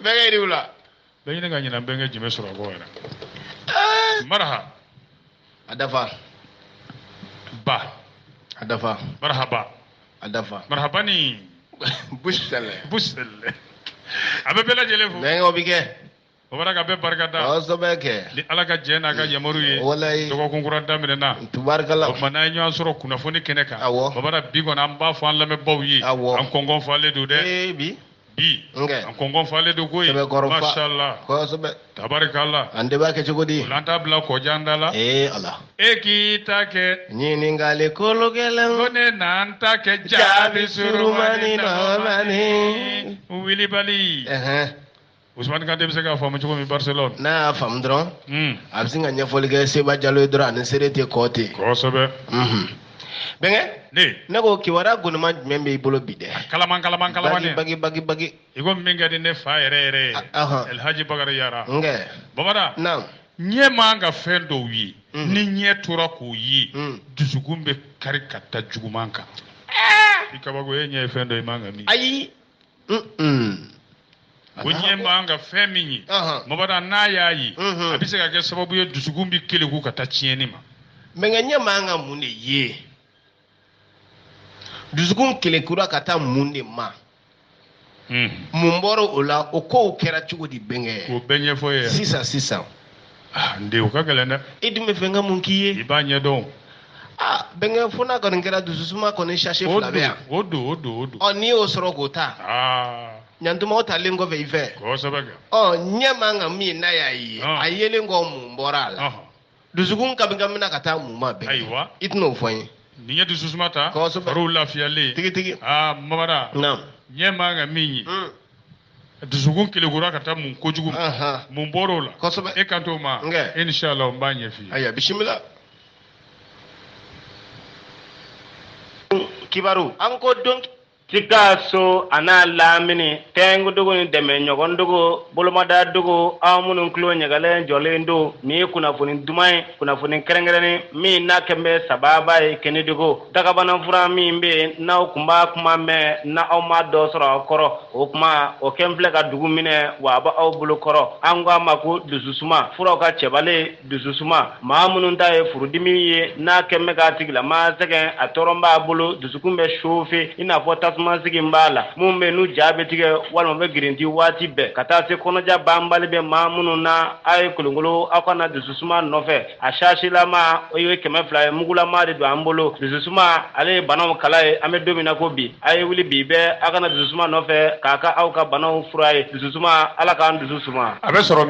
Bɛnkɛ di wula. Bɛnkɛ ka ɲina bɛnkɛ jumɛn sɔrɔ ko yɛrɛ. Maraha. A dafa. Ba. A dafa. Marhaba. A dafa. Marhabani. Busɛlɛ. Busɛlɛ. A bɛ bɛɛ lajɛlen fo. Bɛnkɛ o bi kɛ. O bɔra ka bɛɛ barika da. Kosɛbɛ kɛ. Ni Ala ka jɛ n'a ka yamaru ye. Walayi. Dɔgɔkun kura daminɛna. Tubarikala. O tuma n'an ye ɲɔgɔn sɔrɔ kunnafoni kɛnɛ kan. Awɔ. O bɔra bi kɔni an b'a fɔ an lamɛnbaaw ye. Awɔ. An kɔngɔn falen don dɛ. Bi. Bi. Nkɛ. An kɔngɔn falen don koyi. Sɛbɛkɔrɔ fa. Mashallah. Kosɛbɛ. Tabarikala. An de b'a kɛ cogo di. O la an t'a bila kɔjan da la. Ala. E k'i ta kɛ. Ɲininkali kolo gɛlɛn. Ko ne n'an ta kɛ jaabi surumani nɔgɔmani. Wilibali. Usmani Kante bɛ se k'a faamu cogo min Barcelone. N'a y'a faamu dɔrɔn. A bɛ se ka ɲɛfɔli kɛ Seba Jalo ye dɔrɔn ani Sere tɛ kɔ ten. Kosɛbɛ. Bɛnkɛ. Ne ko kibaruya gonima jumɛn b'i bolo bi dɛ. Kalaman dɛ. Bagi. I ko min ka di ne fa yɛrɛ yɛrɛ ye. Elhaji Bakari Yara. Nkɛ. Bamada. Naamu. Ɲɛ man ka fɛn dɔw ye. Ni ɲɛ tora k'o ye. Dusukun bɛ kari ka da juguman kan. I kabako e ɲɛ ye fɛn dɔ i man ka min. Ayi. Ko ɲɛ man ka fɛn min ye. Bamada n'a y'a ye. A bɛ se ka kɛ sababu ye dusukun bɛ keleku ka taa tiɲɛni ma. Mɛ ɲɛ man ka mun de ye. Dusukun kelekura ka taa mun de ma. Mun bɔra o la o kow kɛra cogo di bɛnkɛ. K'o bɛɛ ɲɛfɔ ye. Sisan. N den o ka gɛlɛn dɛ. I dun bɛ fɛn ka mun k'i ye. I b'a ɲɛdɔn. Bɛnkɛ fo n'a kɔni kɛra dususuma kɔni sase fila bɛ yan. O don. N'i y'o sɔrɔ k'o ta. Ɲantuma o talen kɔfɛ i fɛ. Kosɛbɛ kɛ. Ɲɛ man ka min n'a y'a ye. A yelen kɔ mun bɔra a la. Dusukun kabinkamina ka taa mun ma bɛn. Ayiwa. I tɛn'o fɔ n ye. Nin ye dususuma ta. Kosɛbɛ. Fariw lafiyalen. Tigi. Mamada. Ɲɛ man ka min ye. Dusukun kelekura ka taa mun kojugu ma. Mun bɔra o la. Kosɛbɛ. E kan t'o ma. Inshallah n b'a ɲɛ f'i ye. Ayiwa bisimila. Kibaru. An ko don. Sikaso ana lamini tengu dugu ni dɛmɛ ɲɔgɔn dugu bolomada dugu aw minnu tulo ɲagalen jɔlen don ni kunnafoni duman ye kunnafoni kɛrɛnkɛrɛnnen min n'a kɛn bɛ sababa ye kɛnɛ dugu dagabana fura min bɛ yen n'aw kun b'a kuma mɛn n'aw ma dɔ sɔrɔ aw kɔrɔ o kuma o kɛn filɛ ka dugu minɛ wa a b'aw bolo kɔrɔ an ko a ma ko dususuma furaw ka cɛbalen dususuma maa minnu ta ye furudimi ye n'a kɛn bɛ k'a tigilama sɛgɛn a tɔɔrɔ b'a bolo dusukun bɛ sofe i n'a fɔ tasuma sigi b'a la mun bɛ n'u ja bɛ tigɛ walima bɛ girinti waati bɛɛ ka taa se kɔnɔja banbali bɛ maa minnu na a ye kolonkolon aw kana dususuma nɔfɛ a sasilama o ye 200 ye mugulama de don an bolo dususuma ale ye banaw kala ye an bɛ don min na ko bi a ye wuli bi bɛɛ aw kana dususuma nɔfɛ k'a ka aw ka banaw fura ye dususuma ala k'an dusu suma. A bɛ sɔrɔ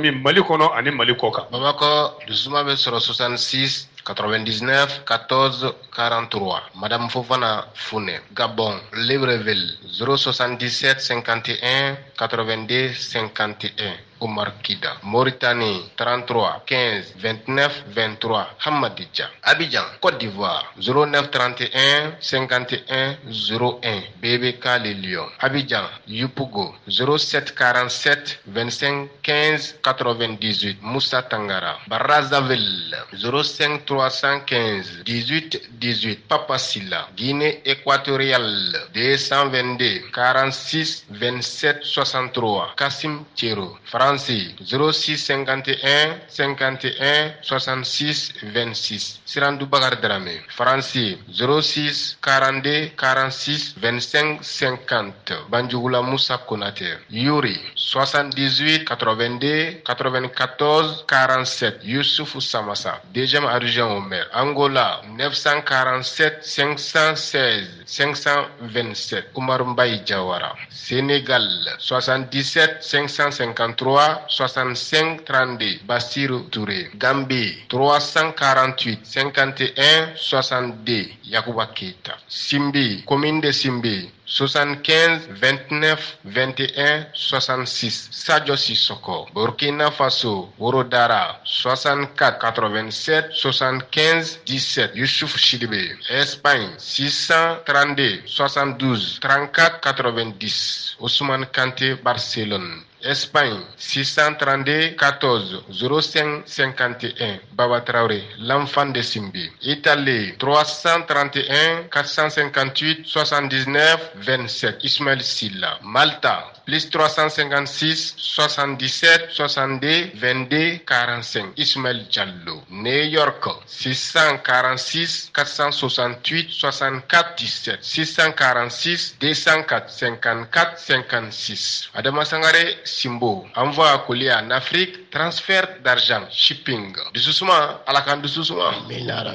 min Mali kɔnɔ ani Mali kɔ kan. Bamakɔ dusuma bɛ sɔrɔ 66 99 14 43. Madame Fofana Fune. Gabon, Libreville, 077 51 82 51. Omar Kida. Mauritanie, 33 15 29 23. Hamadija. Abidjan, Côte d'Ivoire, 09 31 51 01. BBK Les Lions. Abidjan, Yupougo, 07 47 25 15 98. Moussa Tangara. Brazzaville, 05 315 18 18. Papa Silla. Guinée équatoriale, 222 46 27 63. Kassim Thierro. France 06 51 51 66 26. Sirandou Bakar Dramé. France 06 42 46 25 50. Banjugula Moussa Konate. Yuri 78 82 94 47. Youssouf Samassa. Deuxième adjoint au maire. Angola 947 516 527. Oumar Mbaye Diawara. Sénégal 77 553 65 32. Bassirou Touré. Gambie 348 51 62. Yacouba Keita. Simbi, commune de Simbi, 75 29 21 66. Sadio Sissoko. Burkina Faso, Worodara, 64 87 75 17. Youssouf Chidibé. Espagne, 632 72 34 90. Ousmane Kanté, Barcelone. Espagne, 632 14 05 51. Baba Traoré, l'enfant de Simbi. Italie, 331 458 79 27. Ismaël Silla. Malta, plus 356 77 62 22 45. Ismaël Diallo. New York 646 468 64 17 646 204 54 56. Adama Sangare Simbo. Envoi à colis en Afrique. Transfert d'argent. Shipping. Dususuma. Alakan dususuma.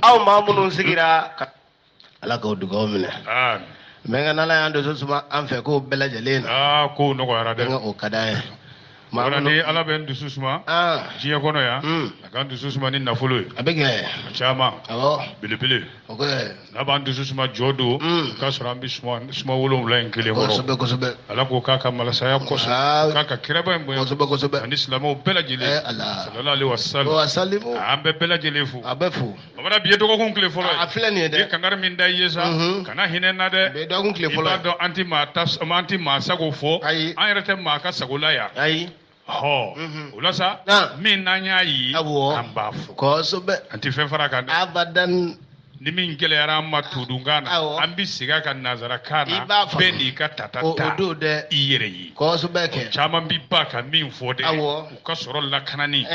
Aw mamunun sigira ala ka dugaw minɛ mɛ n'ala y'an dusu suma an fɛ k'o bɛɛ lajɛlen na ko nɔgɔyara dɛ o ka d'an ye ni ala bɛ n dusu suma diɲɛ kɔnɔ yan a ka n dusu suma ni nafolo ye a bɛ kɛ caman awɔ belebele o kɛ n'a b'an dusu suma jɔ don k'a sɔrɔ an bɛ suma 7 in kelen kɔrɔ kosɛbɛ ala ko k'a ka malasaya kosɔn k'a ka kiraba in bonya kosɛbɛ ani silamɛw bɛɛ lajɛlen sallallahu alaihi wasallam an bɛɛ bɛɛ lajɛlen fo a bɛ fo bamanan bi ye dɔgɔkun tile fɔlɔ ye a filɛ nin ye dɛ i kangari min da i ye sa kana hinɛ n na dɛ bi ye dɔgɔkun tile i fɔlɔ b'a dɔn an ti maa sago fɔ an yɛrɛ tɛ maa ka sagola yan ayi o la sa min n'an y'a ye an b'a fɔ kosɛbɛ an ti fɛn fara kan dɛ abadan ni min gɛlɛyara an ma tudunkan na an bi segin a kan nanzarakan na bɛɛ n'i ka tata ta o don dɛ i yɛrɛ ye kosɛbɛ kɛ caman bi ba ka min fɔ dɛ u ka sɔrɔ lakanani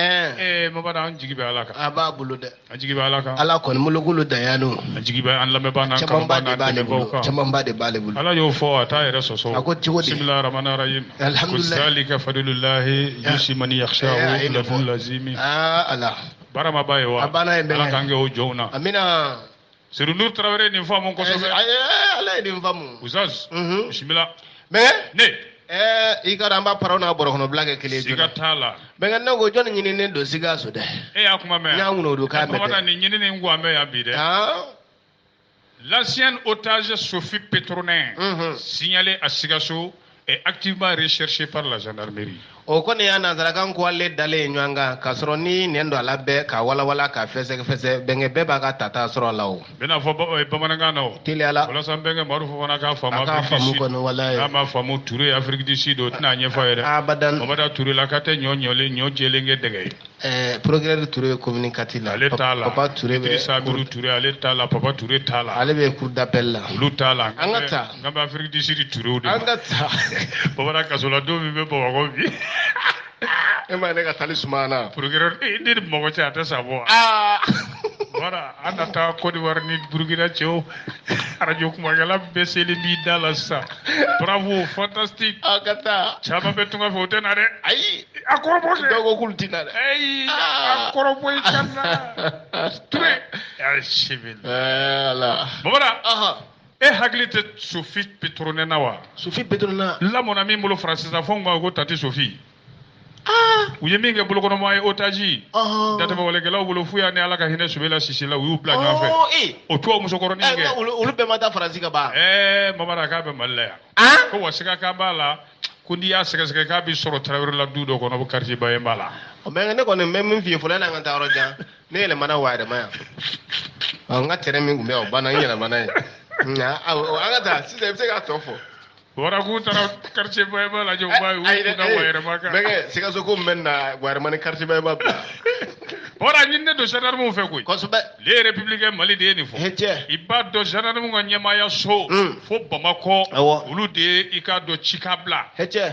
mabada an jigi bɛ ala kan a b'a bolo dɛ an jigi bɛ ala kan ala kɔni molokolo dayano an jigi bɛ an lamɛnbaa n'an kanubaa n'an dɛmɛbaaw kan camanba de b'ale bolo ala y'o fɔ a t'a yɛrɛ sɔsɔ a ko cogo di bisimilahi rahmani rahim alhamdulilayi ko zalika fadlullahi yusi man yakhshahu ladun lazimi ala baara ma ba ye wa a banna yen bɛɛ ala k'an kɛ o jɔnw na amina Seydou Nour Traoré nin faamu kosɛbɛ ala ye nin faamu Oustaz bisimila mais ne i ka dɔn an b'a paraw n'a bɔrɔkɔnɔbila kɛ kelen siga t'a la mais ne ko jɔnni ɲininen don Sikaso dɛ e y'a kuma mɛn n y'a ŋunɔ don k'a mɛn dɛ nin ɲinini ko an bɛ yan bi dɛ l'ancienne otage Sophie Petronin signalée à Sikaso est activement recherchée par la gendarmerie. O kɔni y'a nanzarakan ko ale dalen ɲɔgɔn kan k'a sɔrɔ ni nɛn don a la bɛɛ ka walawala ka fɛsɛ bɛnkɛ bɛɛ b'a ka tata sɔrɔ a la o. bɛna fɔ bamanankan na o. teliyala. walasa bɛnkɛ Marufu fana k'a faamu. a k'a faamu kɔni walayi. n'a ma faamu Ture Afrique du Sud o tɛna ɲɛfɔ yɛrɛ. abadan. Mamada Ture la k'a tɛ ɲɔ jɛlen kɛ dɛgɛ ye. Procureur Ture bɛ communicati la. ale t'a la. Papa Ture bɛ. Idrissa Amiru Ture ale t'a la Papa Ture t'a la. ale bɛ cour d'appel la. olu t'a la. an ka taa. n ka bɛ Afrique du Sud Turew de ma. an ka taa. bamanan kasoladenw min bɛ Bamakɔ bi. e ma ne ka taali sumaya na. Procureur ne ni mɔgɔ cɛ a tɛ sa bɔ. voilà an na taa Côte d'Ivoire ni Burkina cɛw radio kumakɛla bɛɛ seli b'i da la sisan. bravo fantastique. an ka taa. caman bɛ tunga fɛ o tɛ na dɛ. ayi. a kɔrɔbɔ kɛ. dɔw ko k'olu ti na dɛ. ayi a kɔrɔbɔ i ka na. Ture. ala. bamanan. e hakili tɛ Sophie Petronin na wa. Sophie Petronin. lamɔna min bolo faransisanfɛnw ma ko tante Sophie. u ye min kɛ bolokɔnɔmaa ye otage datɛmɛwalekɛlaw bolo f'u y'a ni ala ka hinɛ Sobela Sise la u y'u bila ɲɔgɔn fɛ o tubabu musokɔrɔnin kɛ olu bɛɛ ma taa Faransi ka ban Mamada k'a bɛ Mali la yan ko wa sigakan b'a la ko n'i y'a sɛgɛsɛgɛ k'a bɛ sɔrɔ Tarawele la du dɔ kɔnɔ ko quartier Bayen b'a la mais ne kɔni bɛ min f'i ye fɔlɔ n'an ka taa yɔrɔ jan ne yɛlɛmana wa yɛrɛma yan n ka terrain min tun bɛ yan o banna n yɛlɛmana yen an ka taa sisan i bɛ se k'a tɔ fɔ wara k'u taara quartier Bayen b'a lajɛ u b'a ye u kunna Wayɛrɛma kan bɛnkɛ Sikaso ko min bɛ na Wayɛrɛma ni quartier Bayen b'a bila wara ɲininen don gendarmew fɛ koyi kosɛbɛ les républicains Mali de ye nin fɔ i b'a dɔn gendarmew ka ɲɛmaaya so fo Bamakɔ olu de ye i k'a dɔn cika bila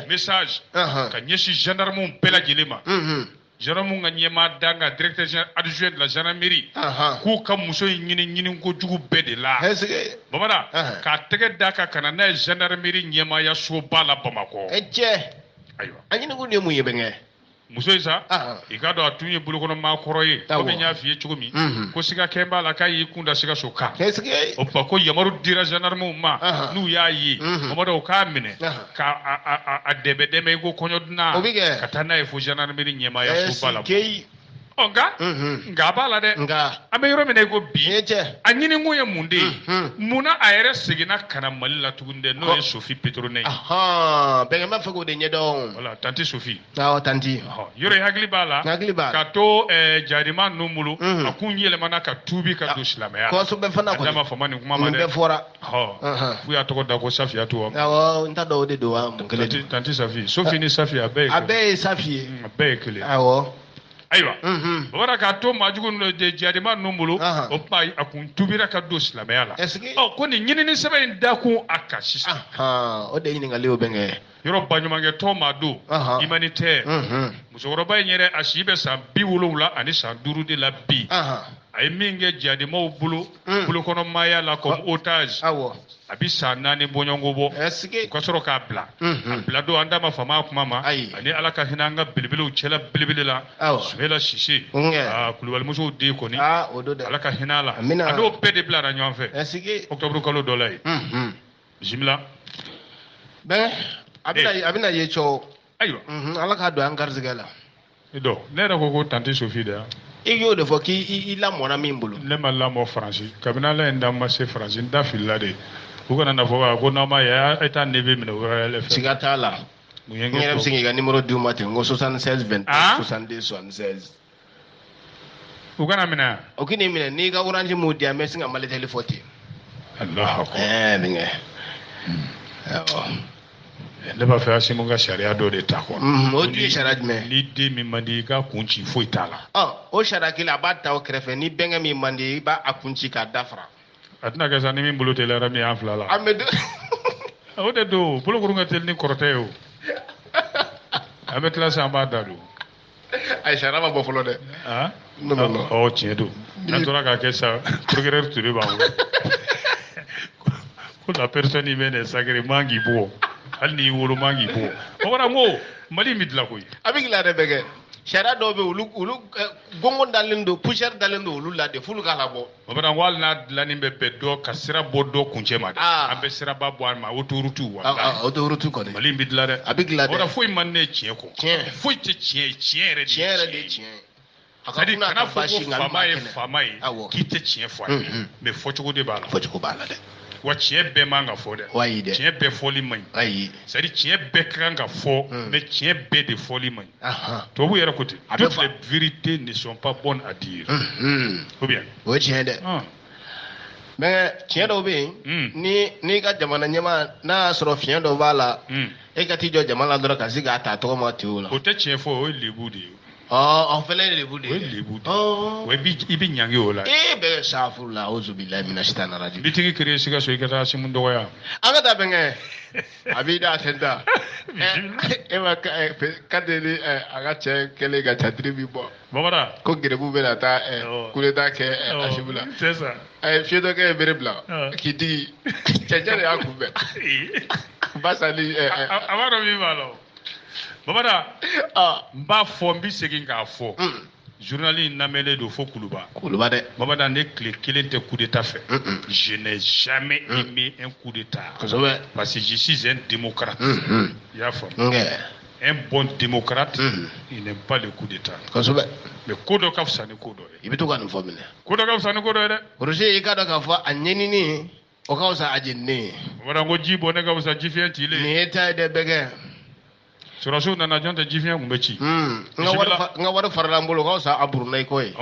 message ka ɲɛsin gendarmew bɛɛ lajɛlen ma gendarmew ka ɲɛmaa dan ka directeur adjoint de la gendarmerie k'u ka muso in ɲini kojugu bɛɛ de la bamanan k'a tɛgɛ da ka kana n'a ye gendarmerie ɲɛmaaya soba la Bamakɔ ayiwa a ɲini kun ye mun ye bɛnkɛ muso in sa i k'a dɔn a tun ye bolokɔnɔmaa kɔrɔ ye komi n y'a f'i ye cogo min ko sigakɛ b'a la k'a y'i kun da Sikaso kan o tuma ko yamaru dira gendarmew ma n'u y'a ye Mamadu o k'a minɛ k'a dɛmɛ i ko kɔɲɔ dunan ka taa n'a ye fo gendarmerie ɲɛmaaya soba la nka a b'a la dɛ an bɛ yɔrɔ min na i ko bi a ɲinikun ye mun de ye munna a yɛrɛ seginna ka na Mali la tuguni dɛ n'o ye Sophie Petronin ye bɛnkɛ b'a fɛ k'o de ɲɛdɔn voilà tante Sophie tanti yɔrɔ i hakili b'a la ka to Jarima ninnu bolo a kun yɛlɛmana ka tuubi ka don silamɛya kosɛbɛ fana kɔni a da ma fama nin kuma ma dɛ nin bɛɛ fɔra f'u y'a tɔgɔ da ko Safiyatu wa awɔ n t'a dɔn o de don wa mun kelen tante Safi Sophie ni Safi a bɛɛ ye Safi ye a bɛɛ ye kelen awɔ ayiwa bɔbɔra k'a to maajugu de jadima ninnu bolo o kuma a kun tubira ka don silamɛya la ko nin ɲinini sɛbɛn in dakun a kan sisan o de ɲininkali o bɛ kɛ yɔrɔ baɲumankɛ tɔn ma don humanitaire musokɔrɔba in yɛrɛ a si bɛ san 70 ani san 5 de la bi a ye min kɛ jadimaw bolo bolokɔnɔmaaya la comme otage a bi san 4 bɔɲɔngo bɔ u ka sɔrɔ k'a bila a bila don an da ma fama a kuma ma ani ala ka hinɛ an ka belebelew cɛla belebele la Suhela Sise Kulubalimusow den kɔni ala ka hinɛ a la a n'o bɛɛ de bilara ɲɔgɔn fɛ octobre kalo dɔ la ye bisimila a bɛna ye cɛw ayiwa ala k'a don an garizigɛ la ne yɛrɛ ko tante Sophie de i y'o de fɔ k'i lamɔna min bolo ne ma lamɔ Faransi kabini ala ye n da ma se Faransi n da filila de u kana na fɔ ko n'aw ma ye e t'a neve minɛ u yɛrɛ fɛ siga t'a la n yɛrɛ bɛ se k'i ka numéro d'u ma ten n ko 76 23 62 76 u kana minɛ o k'i ni minɛ n'i ka orange m'o di yan n bɛ sin ka malitɛli fɔ ten Alahu akbar denkɛ ne b'a fɛ Asimu ka sariya dɔ de ta quoi o dun ye sariya jumɛn ni den min man di i ka kun ci foyi t'a la o sariya kelen a b'a ta o kɛrɛfɛ ni bɛnkɛ min man di i b'a kun ci k'a dafara a tɛna kɛ sa ni min bolo teliyara min y'an fila la o de don bolokuru ka teli ni kɔrɔtɛ ye o an bɛ tila sisan an b'a da don ayi sariya ma bɔ fɔlɔ dɛ tiɲɛ don n'an tora k'a kɛ sa procureur Ture b'an wele ko la personne humaine est sacrée man k'i bɔ hali n'i wolo man k'i bɔ o kɔrɔ n ko Mali in bɛ dilan koyi a bɛ dilan dɛ bɛ kɛ sariya dɔw bɛ olu gɔngɔn dalen don poussière dalen don olu la de f'olu k'a labɔ o bɛna ko hali n'a dilanni bɛ bɛn dɔ ka sira bɔ dɔ kuncɛ ma dɛ an bɛ siraba bɔ a ma autoroute autoroute kɔni Mali in bɛ dilan dɛ a bɛ dilan dɛ o kɔrɔ foyi man ne tiɲɛ kɔ foyi tɛ tiɲɛ ye tiɲɛ yɛrɛ de ye tiɲɛ c'est-à-dire kana fɔ ko faama ye faama ye k'i tɛ tiɲɛ fɔ a ye mais fɔcogo de b'a la fɔcogo b'a la dɛ wa tiɲɛ bɛɛ man ka fɔ dɛ wayi dɛ tiɲɛ bɛɛ fɔli man ɲi ayi c'est-à-dire tiɲɛ bɛɛ ka kan ka fɔ mais tiɲɛ bɛɛ de fɔli man ɲi tubabu yɛrɛ ko ten toutes les vérités ne sont pas bonnes à dire ou bien o ye tiɲɛ dɛ mais tiɲɛ dɔw bɛ yen n'i ka jamana ɲɛmaa n'a y'a sɔrɔ fiɲɛ dɔ b'a la e ka t'i jɔ jama la dɔrɔn ka se k'a ta tɔgɔ ma ten o la o tɛ tiɲɛ fɔ o ye lebu de ye o fɛnɛ ye lebu de ye o ye lebu de ye i bɛ ɲangi o la bɛɛ safuru la o zubilayi mina sitana rajim bitigi créé Sikaso i ka taa Asimu dɔgɔya an ka taa bɛnkɛ a b'i da ten ta e ma ka deli a ka cɛ kɛlen ka catiri bi bɔ Bamara ko gerebu bɛna taa kuleta kɛ Asimu la c'est ça fiyetɔkɛ ye bere bila k'i digi cɛncɛn de y'a kunbɛn basali a b'a dɔn min b'a la Bamara n b'a fɔ n bɛ segin k'a fɔ journal in lamɛnlen don fo Kuluba dɛ Bamara ne tile kelen tɛ coup d'état fɛ je n'ai jamais aimé un coup d'état parce que je suis un démocrate i y'a faamu un bon démocrate il n'aime pas le coup d'état mais ko dɔ ka fisa ni ko dɔ ye i bɛ to ka nin fɔ minɛ ko dɔ ka fisa ni ko dɔ ye dɛ Roger i k'a dɔn k'a fɔ a ɲɛnini o ka fisa a jenini Bamara ko ji bɔ ne ka fisa ji fiɲɛ cilen nin ye ta ye dɛ bɛnkɛ Surasiw nana jɔn tɛ ji fiɲɛ kun bɛ ci n ka wari farala n bolo o ka fisa a buruna i kɔ ye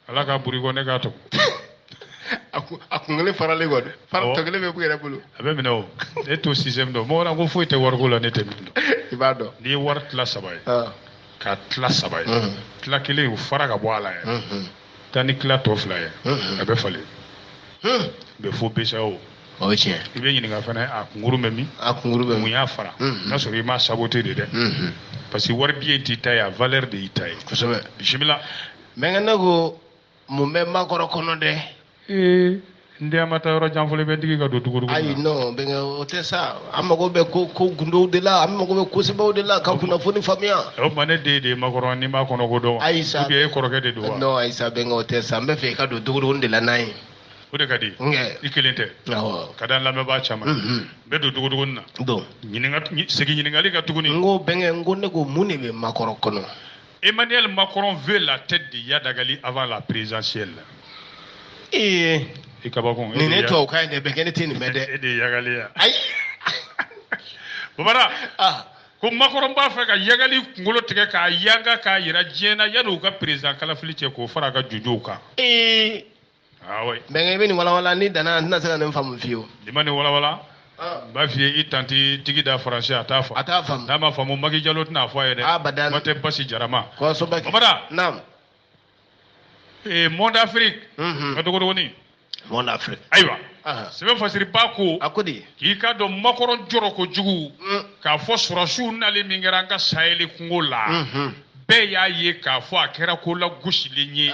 ala ka buri kɔ ne k'a tɔgɔ a kun kelen faralen kɔ tɔ kelen bɛ yɛrɛ bolo a bɛ minɛ o e to sixième dɔn mɔgɔ ko foyi tɛ wariko la ne tɛ min dɔn i b'a dɔn n'i ye wari tila 3 ye ka tila 3 ye tila kelen o fara ka bɔ a la ye taa ni tila tɔ 2 ye a bɛ falen bɛ fo BCEAO o ye tiɲɛ i bɛ ɲininka fana a kunkuru bɛ min mun y'a fara n'a sɔrɔ i m'a saboté de dɛ parce que wari biye t'i ta ye a valeur de y'i ta ye kosɛbɛ bisimila mɛnkɛ ne ko mun bɛ makɔrɔ kɔnɔ dɛ n den ma taa yɔrɔ jan fɔlɔ i bɛ digi ka don dugu ayi non bɛnkɛ o tɛ sa an mago bɛ ko gundow de la an mago bɛ ko sɛbɛnw de la ka kunnafoni faamuya o tuma ne den de ye makɔrɔ n'i m'a kɔnɔ ko dɔn ayi sa ou bien e kɔrɔkɛ de don wa non ayi sa bɛnkɛ o tɛ sa n bɛ fɛ i ka don dugu de la n'a ye o de ka di i kelen tɛ ka da lamɛnbaa caman n bɛ don dugu na segin ɲininkali ka tuguni n ko bɛnkɛ n ko ne ko mun de bɛ makɔrɔ kɔnɔ Emmanuel Macron veut la tête de Yadagali avant la présidentielle i kabakun nin ne tubabu kan ye dɛ bɛnkɛ ne tɛ nin mɛn dɛ e de ye Yagali ya ayi Bamara ko Macron b'a fɛ ka Yagali kunkolo tigɛ k'a yanga k'a yira diɲɛ na yanni u ka président kalafili cɛ k'o fara a ka jojow kan bɛnkɛ i bɛ nin walawala ni danna n tɛna se ka nin faamu fiyewu ni ma nin walawala b'a f'i ye i tanti tigi da français a t'a faamu n'a ma faamu Macky Diallo tɛna fɔ a ye dɛ kuma tɛ Basi Jarama Babada naam monde Afrique ka dɔgɔdɔgɔnin monde Afrique ayiwa sɛbɛn fasiriba ko a ko di k'i ka dɔn makɔrɔ jɔrɔ kojugu k'a fɔ surasiw nali min kɛra an ka Sahel kungo la bɛɛ y'a ye k'a fɔ a kɛra ko la gosilen ye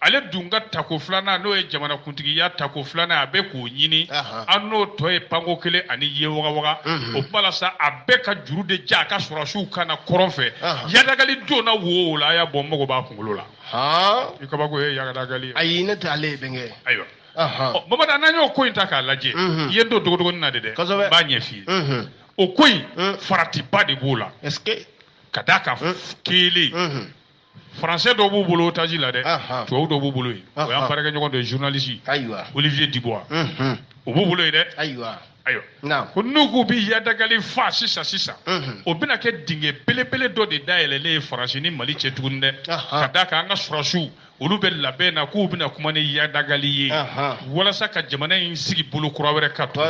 ale dun ka tako filanan n'o ye jamanakuntigiya tako filanan a bɛ k'o ɲini an n'o tɔ ye panko kelen ani ye wagawaga o kuma la sa a bɛɛ ka juru de ja a ka surasiw kana kɔrɔn fɛ yadagali donna wo o la a y'a bɔ mago b'a kunkolo la i kabako ye yadagali ayi ne tɛ ale ye bɛnkɛ ayiwa Mamadu n'an y'o ko in ta k'a lajɛ i ye n don dogodogonin na de dɛ n b'a ɲɛ f'i ye o ko in faratiba de b'o la ka d'a kan kelen français dɔw b'u bolo otage la dɛ tubabu dɔw b'u bolo yen o y'an baarakɛɲɔgɔn dɔ ye journaliste Olivier Dubois o b'u bolo yen dɛ ayiwa ko n'u k'u bi yadagali fa sisan o bɛna kɛ dingɛ belebele dɔ de dayɛlɛlen ye Faransi ni Mali cɛ tuguni dɛ ka d'a kan an ka surasiw olu bɛ labɛn na k'u bɛna kuma ni yadagali ye walasa ka jamana in sigi bolo kura wɛrɛ ka to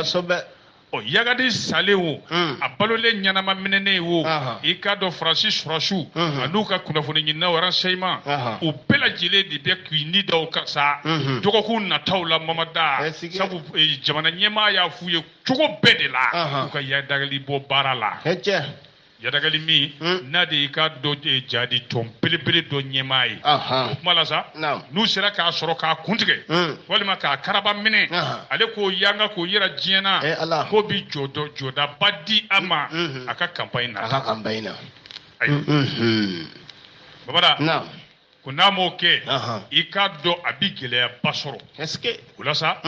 yagadi salen o a balolen ɲanama minɛnen o i k'a dɔn Faransi surasiw an'u ka kunnafoni ɲininaw renseignement u bɛɛ lajɛlen de bɛ k'i ni da o kan sa dɔgɔkun nataw la Mamada sabu jamana ɲɛmaa y'a f'u ye cogo bɛɛ de la u ka yadagali bɔ baara la yadagali min n'a de y'i ka dɔ jadi tɔn belebele dɔ ɲɛmaa ye o kuma la sa n'u sera k'a sɔrɔ k'a kuntigɛ walima k'a karaba minɛ ale k'o yanga k'o yɛrɛ diɲɛna k'o bi jɔdaba di a ma a ka campagne na Babada ko n'a m'o kɛ i k'a dɔn a bi gɛlɛyaba sɔrɔ o la sa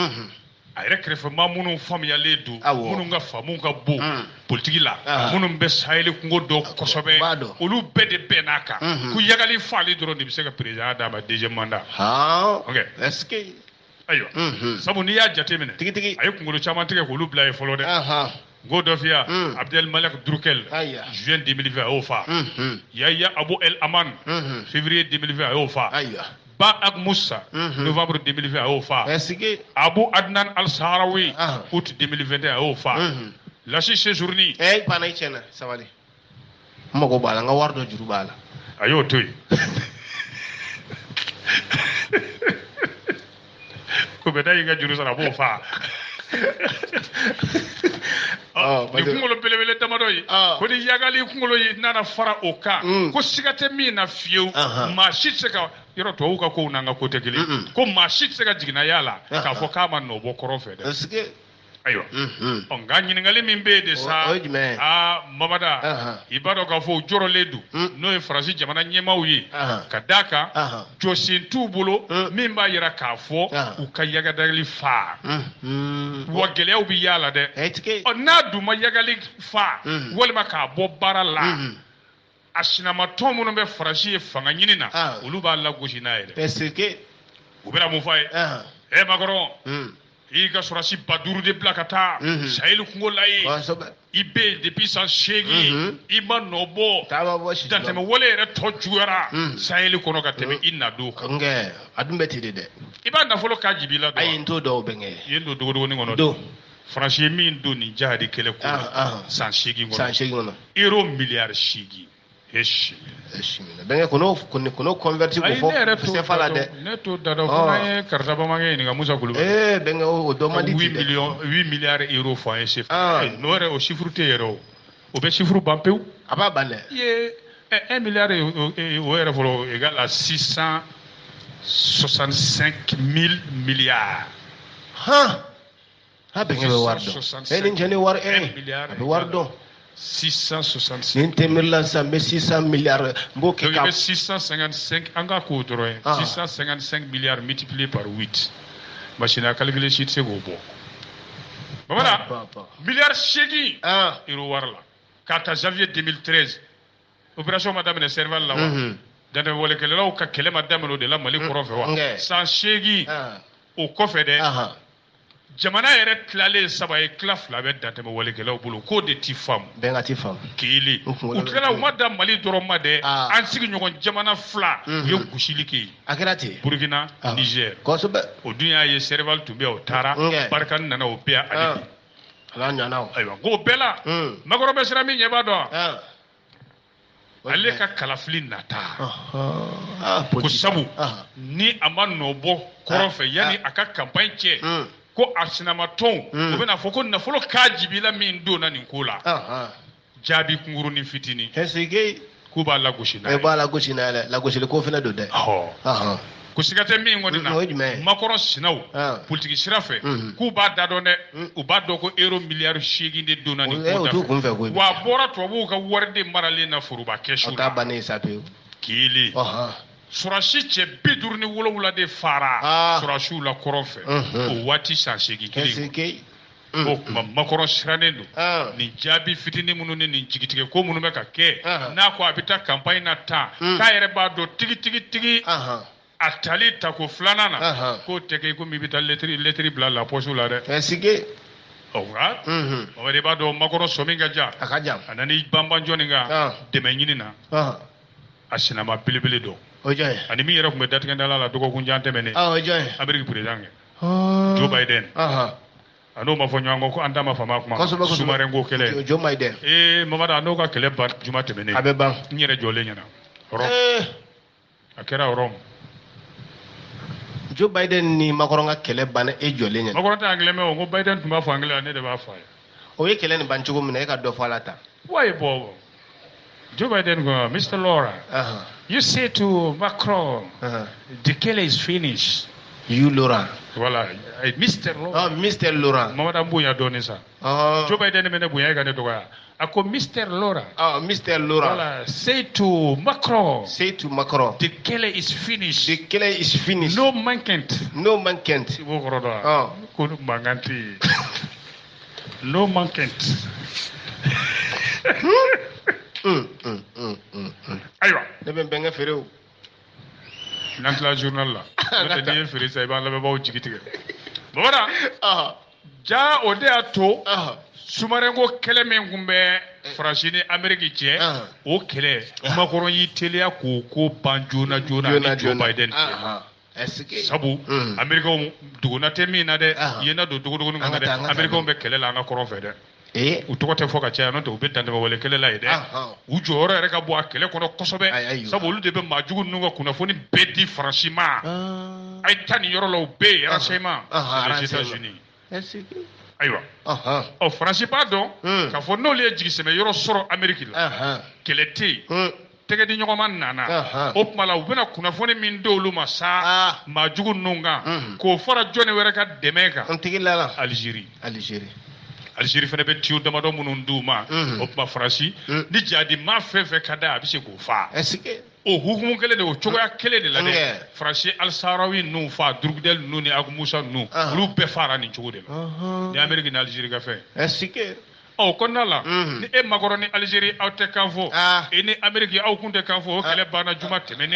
a yɛrɛ kɛrɛfɛmaa minnu faamuyalen don minnu ka faamu ka bon politiki la minnu bɛ Sahel kungo dɔn kosɛbɛ olu bɛɛ de bɛn n'a kan ko yagali fali dɔrɔn de bɛ se ka président d'a ma deuxième mandat ayiwa sabu n'i y'a jateminɛ a ye kunkolo caman tigɛ k'olu bila ye fɔlɔ dɛ ngo dɔ f'i ye Abdel Malek Drukel juin 2020 a y'o fa Yahya Abou El Aman février 2020 a y'o fa Ba Ak Moussa novembre 2020 a y'o fa Abu Adnan Al-Sahraoui août 2021 a y'o fa Lachi Séjourni pana i tiɲɛna sabali n mago b'a la n ka wari dɔ juru b'a la a y'o to yen ko bɛ da y'i ka juru sara a b'o fa ni kunkolo belebele damadɔ ye ko ni yagali kunkolo ye nana fara o kan ko siga tɛ min na fiyewu maa si tɛ se ka yɔrɔ tubabuw ka kow n'an ka ko tɛ kelen ko maa si tɛ se ka jigin n'a y'a la k'a fɔ k'a ma nɔ bɔ kɔrɔ fɛ dɛ ayiwa nka ɲininkali min bɛ yen de sa Mamada i b'a dɔn k'a fɔ o jɔrɔlen don n'o ye Faransi jamana ɲɛmaaw ye ka d'a kan jɔsen t'u bolo min b'a yira k'a fɔ u ka yagadali fa wa gɛlɛyaw bɛ y'a la dɛ n'a dun ma yagali fa walima k'a bɔ baara la a sinamatɔn minnu bɛ Faransi ye fanga ɲini na olu b'a lagosi n'a ye dɛ u bɛna mun f'a ye Makɔrɔ i ka surasi ba 5 de bila ka taa Sahel kungo la ye i bɛ yen depuis san 8 i ma nɔ bɔ dantɛmɛ wale yɛrɛ tɔ juguyara Sahel kɔnɔ ka tɛmɛ i nadon kan a dun bɛ ten de dɛ i b'a nafolo k'a jibi la dɔn ayi n t'o dɔw bɛnkɛ i ye n don dogodogonin kɔnɔ don Faransi ye min don nin jahadi kɛlɛ kɔnɔ san 8 kɔnɔ euro miliyari 8 bɛnkɛ ko n'o converti ko fɔ CFA la dɛ ne t'o da dɔn fo n'an ye karisa bamankɛ ɲininka Musa Kulubali bɛnkɛ o dɔ man di ten dɛ 8 milliards euro fɔ an ye CFA n'o yɛrɛ o chiffre tɛ yɛrɛ o bɛ chiffre ban pewu a b'a ban dɛ i ye 1 milliard o yɛrɛ fɔlɔ égal à 665 000 milliards bɛnkɛ bɛ wari dɔn ni cɛ ni wari a bɛ wari dɔn 665 nin tɛ miiri la sisan n bɛ 600 milliards n b'o kɛ ka 655 an ka k'o dɔrɔn ye 655 milliards multiplié par 8 machine à calculer si tɛ se k'o bɔ Babada miliyari 8 euro wari la k'a ta janvier 2013 opération ma daminɛ Serval la wa dantɛmɛ walekɛlaw ka kɛlɛ ma daminɛ o de la Mali kɔrɔ fɛ wa san 8 o kɔfɛ dɛ jamana yɛrɛ tilalen 3 ye tila 2 bɛ dantɛmɛ walekɛlaw bolo k'o de t'i faamu bɛn ka t'i faamu kelen u tilala u ma da Mali dɔrɔn ma dɛ an sigiɲɔgɔn jamana 2 u ye gosili kɛ yen a kɛra ten Burkina Niger kosɛbɛ o dun y'a ye Serval tun bɛ o taara Barkhane nana o bɛɛ ale ayiwa ko bɛɛ la makɔrɔ bɛ siran min ɲɛ b'a dɔn ale ka kalafili nata ko sabu ni a ma nɔ bɔ kɔrɔ fɛ yanni a ka campagne cɛ ko a sinamatɔnw u bɛna fɔ ko nafolo k'a jibila min donna nin ko la jaabi kunkurunin fitinin k'u b'a lagosi n'a ye. b'a lagosi n'a ye dɛ lagosili ko fana don dɛ. ko siga tɛ min kɔni na makɔrɔ sinaw politiki sira fɛ k'u b'a da dɔn dɛ u b'a dɔn ko euro miliyari 8 de donna nin ko da fɛ wa a bɔra tubabuw ka wari de maralen na foroba kɛsu la. o t'a bannen sa pewu. kelen surasi cɛ 57 de fara surasiw la kɔrɔ fɛ o waati san 8 kelen o kuma makɔrɔ sirannen don nin jaabi fitinin minnu ni nin jigitigɛ ko minnu bɛ ka kɛ n'a ko a bɛ taa campagne na tan k'a yɛrɛ b'a dɔn tigi a tali tako filanan na k'o tɛ kɛ komi i bɛ taa lettre bila la poche la dɛ. nka o de b'a dɔn makɔrɔ sɔmi ka jan a nana banbanjɔ nin kan dɛmɛ ɲini na a sinama belebele dɔn ani min yɛrɛ tun bɛ datigɛdala la dɔgɔkun jan tɛmɛnen Ameriki président kɛ Joe Biden a n'o ma fɔ ɲɔgɔn kɔ ko an da ma fama kuma Sumarenko kɛlɛ Mamadu a n'o ka kɛlɛ ban juma tɛmɛnen n yɛrɛ jɔlen ɲɛna Rome a kɛra Rome. Joe Biden ni makɔrɔ ka kɛlɛ ban e jɔlen ɲɛna. makɔrɔ tɛ anglais mɛ o ko Biden tun b'a fɔ anglais ne de b'a fɔ a ye. o ye kɛlɛ nin ban cogo min na e ka dɔ fɔ a la tan. wayi bɔ Joe Biden ko Mr. Laura you say to Macron the kele is finished. You Laurent. Voilà, Mr. Laurent. Mr. Laurent. Mamadu Mbuya dɔɔnin sa. Joe Biden mɛ ne bonya e ka ne dɔgɔya. A ko Mr. Laurent. Mr. Laurent. Voilà, say to Macron. Say to Macron. The kele is finished. The kele is finished. No mankent. No mankent. I b'o kɔrɔ dɔn. Ko mankan tɛ yen. No mankent. Ayiwa. Ne bɛ n bɛnkɛ feere o. n'an tila journal la n'o tɛ n'i ye feere sisan i b'an lamɛnbaaw jigi tigɛ Mamadu ja o de y'a to Sumarenko kɛlɛ min tun bɛ Faransi ni Ameriki cɛ o kɛlɛ Macron y'i teliya k'o ko ban joona joona ni Joe Biden cɛ sabu Amerikaw dogona tɛ min na dɛ i ye na don dogodogonin kɔnɔ dɛ Amerikaw bɛ kɛlɛ la an ka kɔrɔn fɛ dɛ u tɔgɔ tɛ fɔ ka caya n'o tɛ u bɛ dantɛmɛ wale kɛlɛ la ye dɛ u jɔyɔrɔ yɛrɛ ka bɔ a kɛlɛ kɔnɔ kosɛbɛ sabu olu de bɛ maajugu ninnu ka kunnafoni bɛɛ di Faransi ma a ye taa nin yɔrɔ la u bɛɛ ye renseignement les États-Unis ayiwa Faransi b'a dɔn k'a fɔ n'olu ye jigisɛmɛ yɔrɔ sɔrɔ Ameriki la kɛlɛ tɛ yen tɛgɛ di ɲɔgɔn ma nana o tuma la u bɛna kunnafoni min di olu ma sa maajugu ninnu kan k'o fara jɔnni wɛrɛ ka dɛmɛ kan Algérie fana bɛ tiyo damadɔ minnu d'u ma o tuma Faransi ni jadi maa fɛn fɛn ka d'a a bɛ se k'o fa o hukumu kelen de o cogoya kelen de la dɛ Faransi Al-Sahrawi ninnu fa Durgudel ninnu ni Agu Musa ninnu olu bɛɛ fara nin cogo de la ni Ameriki ni Algérie ka fɛn o kɔnɔna la ni e makɔrɔ ni Algérie aw tɛ kan fɔ e ni Ameriki aw kun tɛ kan fɔ o kɛlɛ banna juma tɛmɛnen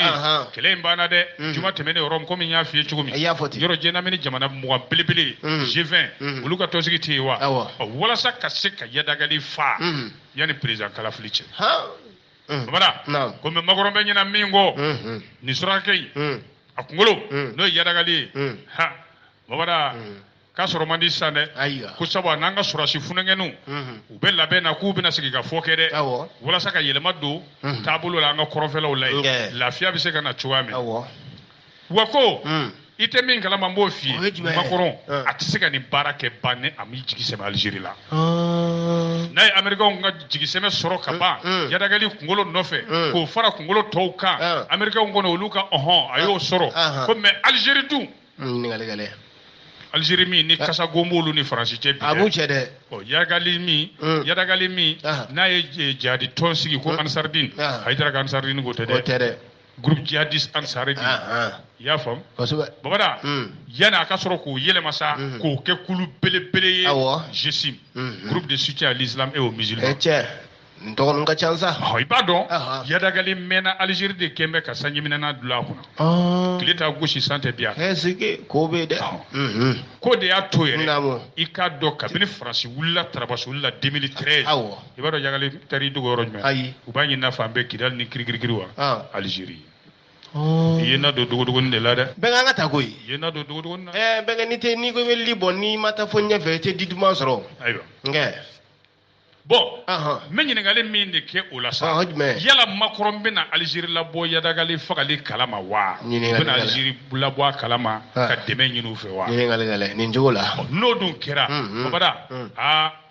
kɛlɛ in banna dɛ juma tɛmɛnen Rome komi n y'a f'i ye cogo min yɔrɔ jɛnna ni jamana 20 belebele G20 olu ka tɔnsigi tɛ yen wa walasa ka se ka yadagali fa yanni président Kalafili cɛ Mamadu komi makɔrɔ bɛ ɲɛna min kɔ nin surakakɛ in a kunkolo n'o ye yadagali ye Mamadu k'a sɔrɔ man di sisan dɛ ko sabu n'an ka sɔrɔsi funɛnkɛninw u bɛ labɛn na k'u bɛna sigi ka fɔ kɛ dɛ walasa ka yɛlɛma don taabolo la an ka kɔrɔnfɛlaw la yen lafiya bɛ se ka na cogoya min wa ko i tɛ min kalama n b'o f'i ye Macron a tɛ se ka nin baara kɛ ban ni a m'i jigisɛmɛ Algérie la n'a ye Amerikɛnw ka jigisɛmɛ sɔrɔ ka ban yadagali kunkolo nɔfɛ k'o fara kunkolo tɔw kan Amerikɛnw kɔnɔ olu ka a y'o sɔrɔ ko mais Algérie dun Algérie min ni kasa gomolu ni Faransi cɛ bi a b'u cɛ dɛ yadagali min n'a ye jihadi tɔn sigi ko Ansardine Haidara ka Ansardine ko tɛ dɛ groupe jihadiste Ansardine i y'a faamu Mamadu yanni a ka sɔrɔ k'o yɛlɛma sa k'o kɛ kulu belebele ye GSIM groupe de soutien à l'islam et aux musulmans n tɔgɔnin ka ca sa i b'a dɔn yadagali mɛnna Algérie de kɛn bɛ ka sanji minɛna dulon a kɔnɔ tile t'a gosi san tɛ bi yan ko bɛ dɛ ko de y'a to yɛrɛ i k'a dɔn kabini Faransi wulila Tarabasi wulila 2013 i b'a dɔn yadagali taara i dogo yɔrɔ jumɛn u b'a ɲinina fan bɛɛ Kidali ni kirikirikiri wa Algérie yena do dogodogon de la de benga ngata koy yena do dogodogon na benga nite ni ko welli bon ni mata fonya vete diduma soro aywa nge bon men ɲininkali min de kɛ o la sa yala Macron bɛna Algérie labɔ yadagali fagali kalama wa bɛna Algérie labɔ a kalama ka dɛmɛ ɲini u fɛ wa nin cogo la n'o dun kɛra babada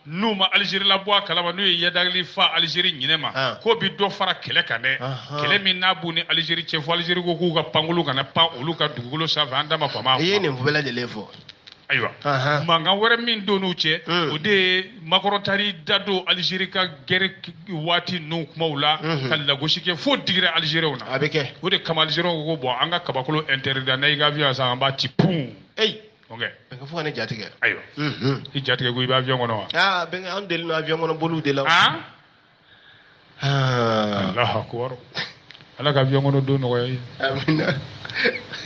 n'u ma Algérie labɔ a kalama n'u ye yadagali fa Algérie ɲinɛ ma ko bi dɔ fara kɛlɛ kan dɛ kɛlɛ min n'a b'u ni Algérie cɛ fɔ Algérie ko k'u ka pankolo kana pan olu ka dugukolo sanfɛ an da ma fama i ye nin bɛɛ lajɛlen fɔ ayiwa mankan wɛrɛ min don n'u cɛ o de ye Macron taar'i da don Algérie ka guerre waati ninnu kumaw la ka lagosi kɛ fo digira Algériens na a bɛ kɛ o de kama Algériens ko bon an ka kabakolo interdit n'a y'i ka avion san an b'a ci pum ok bɛn ka fɔ ka ne jatigɛ ayiwa i jatigɛ ko i bɛ avion kɔnɔ wa bɛn an deli no avion kɔnɔ boliw de la Allahu akbar Ala ka avion kɔnɔ don nɔgɔya ye amina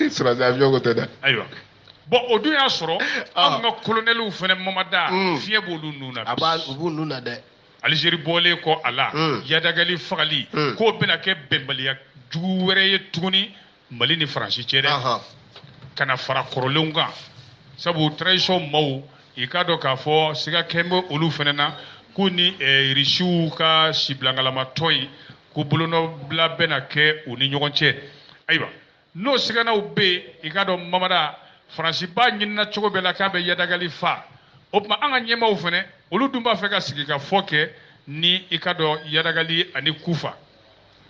surasi avion ko tɛ dɛ ayiwa bon o dun y'a sɔrɔ an ka colonels fana mamada fiɲɛ b'olu nun na u b'u nun na dɛ Algérie bɔlen kɔ a la yadagali fagali k'o bɛna kɛ bɛnbaliya jugu wɛrɛ ye tuguni Mali ni Faransi cɛ dɛ ka na fara kɔrɔlenw kan sabu tradition maaw i k'a dɔn k'a fɔ siga kɛ bɛ olu fana na k'u ni Rusiw ka sibilankalamatɔ in ko bolonɔbila bɛna kɛ u ni ɲɔgɔn cɛ ayiwa n'o siganaw bɛ yen i k'a dɔn mamada Faransi b'a ɲinina cogo bɛɛ la k'a bɛ yadagali fa o tuma an ka ɲɛmaaw fana olu dun b'a fɛ ka sigi ka fɔ kɛ ni i ka dɔn yadagali ani kufa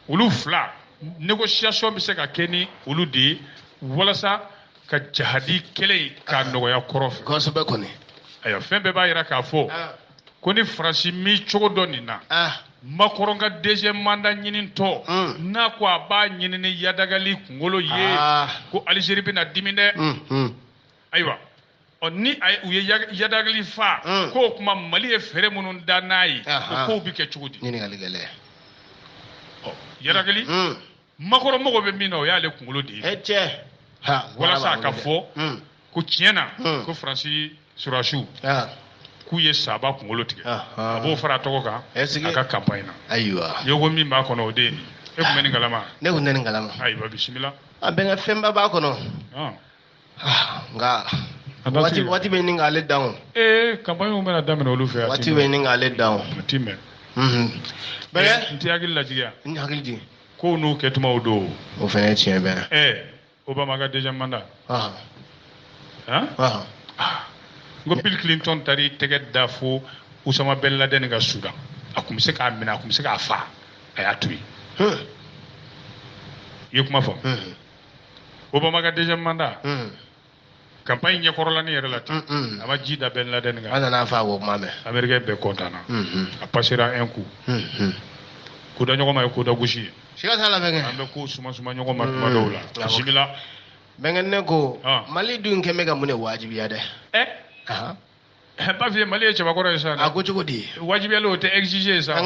olu fila négociation bɛ se ka kɛ ni olu de ye walasa ka jahadi kɛlɛ in k'a nɔgɔya kɔrɔ fɛ kosɛbɛ kɔni ayiwa fɛn bɛɛ b'a jira k'a fɔ ko ni Faransi mi cogo dɔ nin na Macron ka deuxième mandat ɲinintɔ n'a ko a b'a ɲini ni yadagali kunkolo ye ko Algérie bɛna dimi dɛ ayiwa ni u ye yadagali fa k'o kuma Mali ye fɛɛrɛ minnu da n'a ye o kow bɛ kɛ cogo di yadagali Macron mago bɛ min na o y'ale kunkolo de ye walasa a ka fɔ ko tiɲɛ na ko Faransi surasiw k'u ye saba kunkolo tigɛ a b'o fara tɔgɔ kan a ka campagne na ayiwa yogo min b'a kɔnɔ o de ye nin e kun bɛ nin kalama ne kun tɛ nin kalama ayiwa bisimila a bɛn ka fɛnba b'a kɔnɔ nka waati bɛ nin k'ale dan campagne bɛna daminɛ olu fɛ waati bɛ nin k'ale dan a ti mɛn bɛɛ n tɛ hakili lajigiya n hakili jigin kow n'u kɛtumaw don o fana ye tiɲɛ bɛɛ Obama ka deuxième mandat n ko Bill Clinton taar'i tɛgɛ da fo Usama Ben Laden ka Sudan a kun bɛ se k'a minɛ a kun bɛ se k'a fa a y'a to yen i ye kuma fɔ Obama ka deuxième mandat campagne ɲɛkɔrɔla ne yɛrɛ la ten a ma ji da Ben Laden kan an nana fɔ a ko kuma mɛn Américain bɛɛ content na a passera un coup ko da ɲɔgɔn ma ye ko da gosi ye siga t'a la bɛnkɛ an bɛ ko suma ɲɔgɔn ma tuma dɔw la bisimila bɛnkɛ ne ko Mali dun kɛn bɛ ka mun de wajibiya dɛ Bafie Mali ye cɛbakɔrɔ ye sa a ko cogo di wajibiyalen o tɛ exiger sa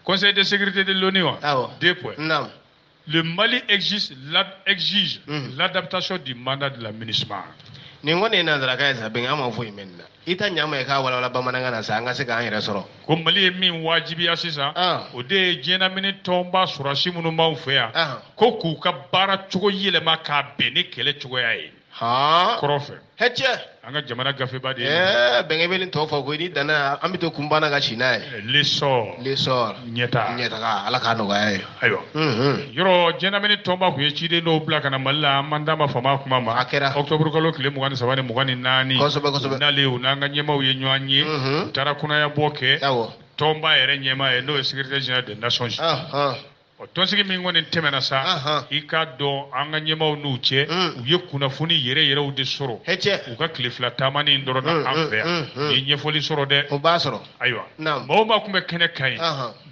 Conseil de sécurité de l'ONU wa 2 points le Mali exige l'adaptation du mandat de la MINUSMA nin kɔni ye nanzaraka ye sa bɛnkɛ an ma foyi mɛn nin na i ta ɲama ye k'a walawala bamanankan na sa an ka se k'an yɛrɛ sɔrɔ ko Mali ye min wajibiya sisan o de ye diɲɛlamini tɔnba sɔrɔsi minnu b'anw fɛ yan ko k'u ka baara cogo yɛlɛma k'a bɛn ni kɛlɛ cogoya ye kɔrɔ fɛ hɛcɛ an ka jamana gafeba de ye bɛnkɛ bɛ nin tɔ fɔ ko n'i danna an bɛ to kun banna ka si n'a ye l'essor ɲɛtaga ala k'a nɔgɔya ye ayiwa yɔrɔ diɲɛlamini tɔnba tun ye ciden dɔw bila ka na Mali la an man d'a ma fama kuma ma a kɛra octobre kalo tile 23 ni 24 kosɛbɛ n'ale u n'an ka ɲɛmaw ye ɲɔgɔn ye u taara kunnaya bɔ kɛ tɔnba yɛrɛ ɲɛma ye n'o ye secrétaire général des nations unies tɔnsigi min kɔni tɛmɛna sa i k'a dɔn an ka ɲɛmaw n'u cɛ u ye kunnafoni yɛrɛw de sɔrɔ u ka tile fila taamani dɔrɔn na an fɛ yan u ye ɲɛfɔli sɔrɔ dɛ o b'a sɔrɔ ayiwa mɔgɔw ma kun bɛ kɛnɛ kan ye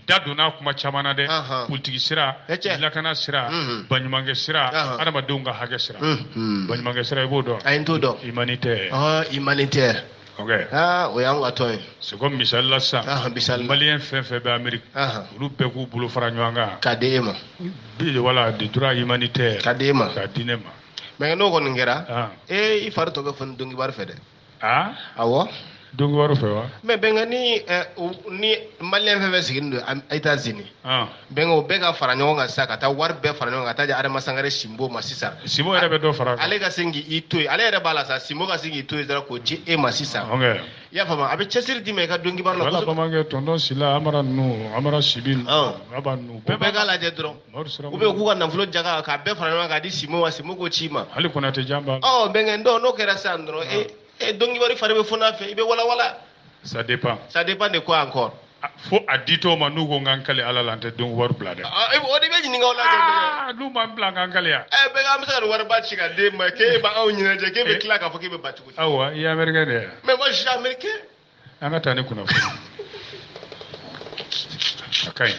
da donna kuma caman na dɛ politiki sira lakana sira baɲumankɛ sira adamadenw ka hakɛ sira baɲumankɛ sira i b'o dɔn a ye n t'o dɔn humanitaire o y'an ka tɔn ye c'est comme misali la sisan maliyɛn fɛn fɛn bɛ Amérique olu bɛɛ k'u bolo fara ɲɔgɔn kan k'a di e ma voilà des droits humanitaires k'a di e ma k'a di ne ma mais n'o kɔni kɛra i fari tɔ bɛ foni dɔnkibari fɛ dɛ awɔ donc waro fe wa mais benga ni malien fe sigindo États-Unis benga o bega fara nyonga saka ta war be fara nyonga ta ja Adama Sangare Simbo masisa Simbo era be do fara ale ga singi itoy ale era bala sa Simbo ga singi itoy dara ko ci e masisa ya fama abe chesir di me ka dongi barlo ko wala mange tondo sila amara sibil abanu bega la je dron ube ku ga namflo jaga ka be fara nyonga di Simbo wa Simbo ko chima ali kona te jamba benga no kera sandro dongi bari fara be fona fe ibe wala ça dépend de quoi encore fo adito ma nugo ngankale ala lante don war blade o de be ninga wala nu man blanga ngale ya be ga msa war ba chiga de ma ke ba aw nyina je ke be kila ka fo ke be batu awa ya americain de mais moi je suis américain anga tane kuna fo akai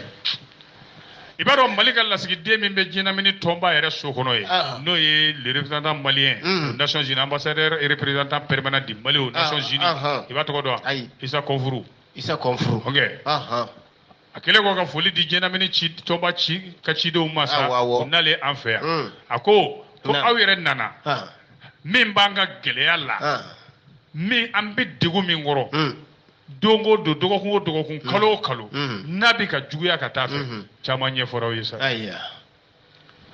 ibaro malika la sigi de min be jina mini tomba yere sokono ye no ye le représentant malien Nations Unies ambassadeur et représentant permanent du Mali aux Nations Unies ibato ko do Issa Konfuru akele ko ka foli di jina mini ci tomba ci ka ci do masa nale en faire ako ko awere nana min banga gele yalla mi ambe degu min ngoro dongo do dogokun kalo nabi ka juguya ka taa fɛ caman ɲɛ fɔra ye sa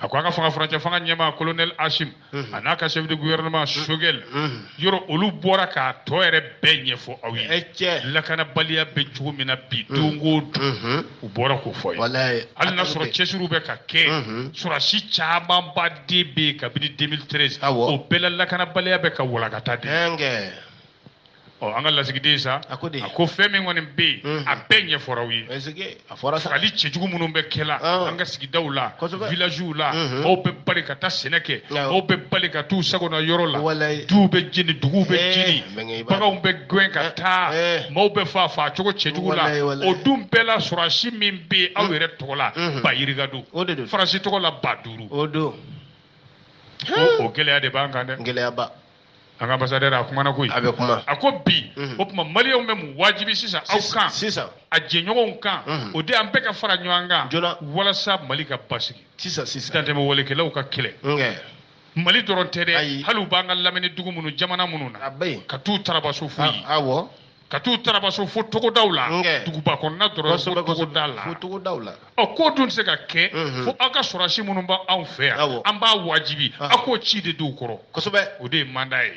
a ko an ka fanga furancɛ fanga ɲɛma colonel Hashim a n'a ka chef de gouvernement Shogel yɔrɔ olu bɔra k'a tɔ yɛrɛ bɛɛ ɲɛfɔ aw ye lakanabaliya bɛ cogo min na bi dongo don u bɔra k'o fɔ ye hali n'a sɔrɔ cɛsiriw bɛ ka kɛ surasi camanba de bɛ yen kabini 2013 o bɛɛ la lakanabaliya bɛ ka walakata de an ka lasigiden sa a ko fɛn min kɔni bɛ yen a bɛɛ ɲɛfɔra aw ye fagali cɛjugu minnu bɛ kɛla an ka sigidaw la villagew la maaw bɛ bali ka taa sɛnɛ kɛ maaw bɛ bali ka t'u sagona yɔrɔ la duw bɛ jeni duguw bɛ jeni baganw bɛ gɛn ka taa maaw bɛ fa cogo cɛjugu la o dun bɛɛ la sɔrɔsi min bɛ yen aw yɛrɛ tɔgɔ la ba yirigado faransi tɔgɔ la ba duuru o gɛlɛya de b'an kan dɛ gɛlɛyaba an ka ambassadeur a kumana koyi a bɛ kuma a ko bi o tuma maliyɛnw bɛ mun wajibi sisan aw kan a jɛɲɔgɔnw kan o de an bɛɛ ka fara ɲɔgɔn kan walasa Mali ka basigi sisan tɛmɛ walekɛlaw ka kɛlɛ Mali dɔrɔn tɛ dɛ hali u b'an ka lamɛnni dugu minnu jamana minnu na ka t'u tarabaso fo yen ka t'u tarabaso fo togodaw la duguba kɔnɔna dɔrɔn fo togodaw la k'o dun tɛ se ka kɛ fo aw ka sɔrɔsi minnu bɛ anw fɛ yan an b'a wajibi aw k'o ci de d'u kɔrɔ o de ye mandat ye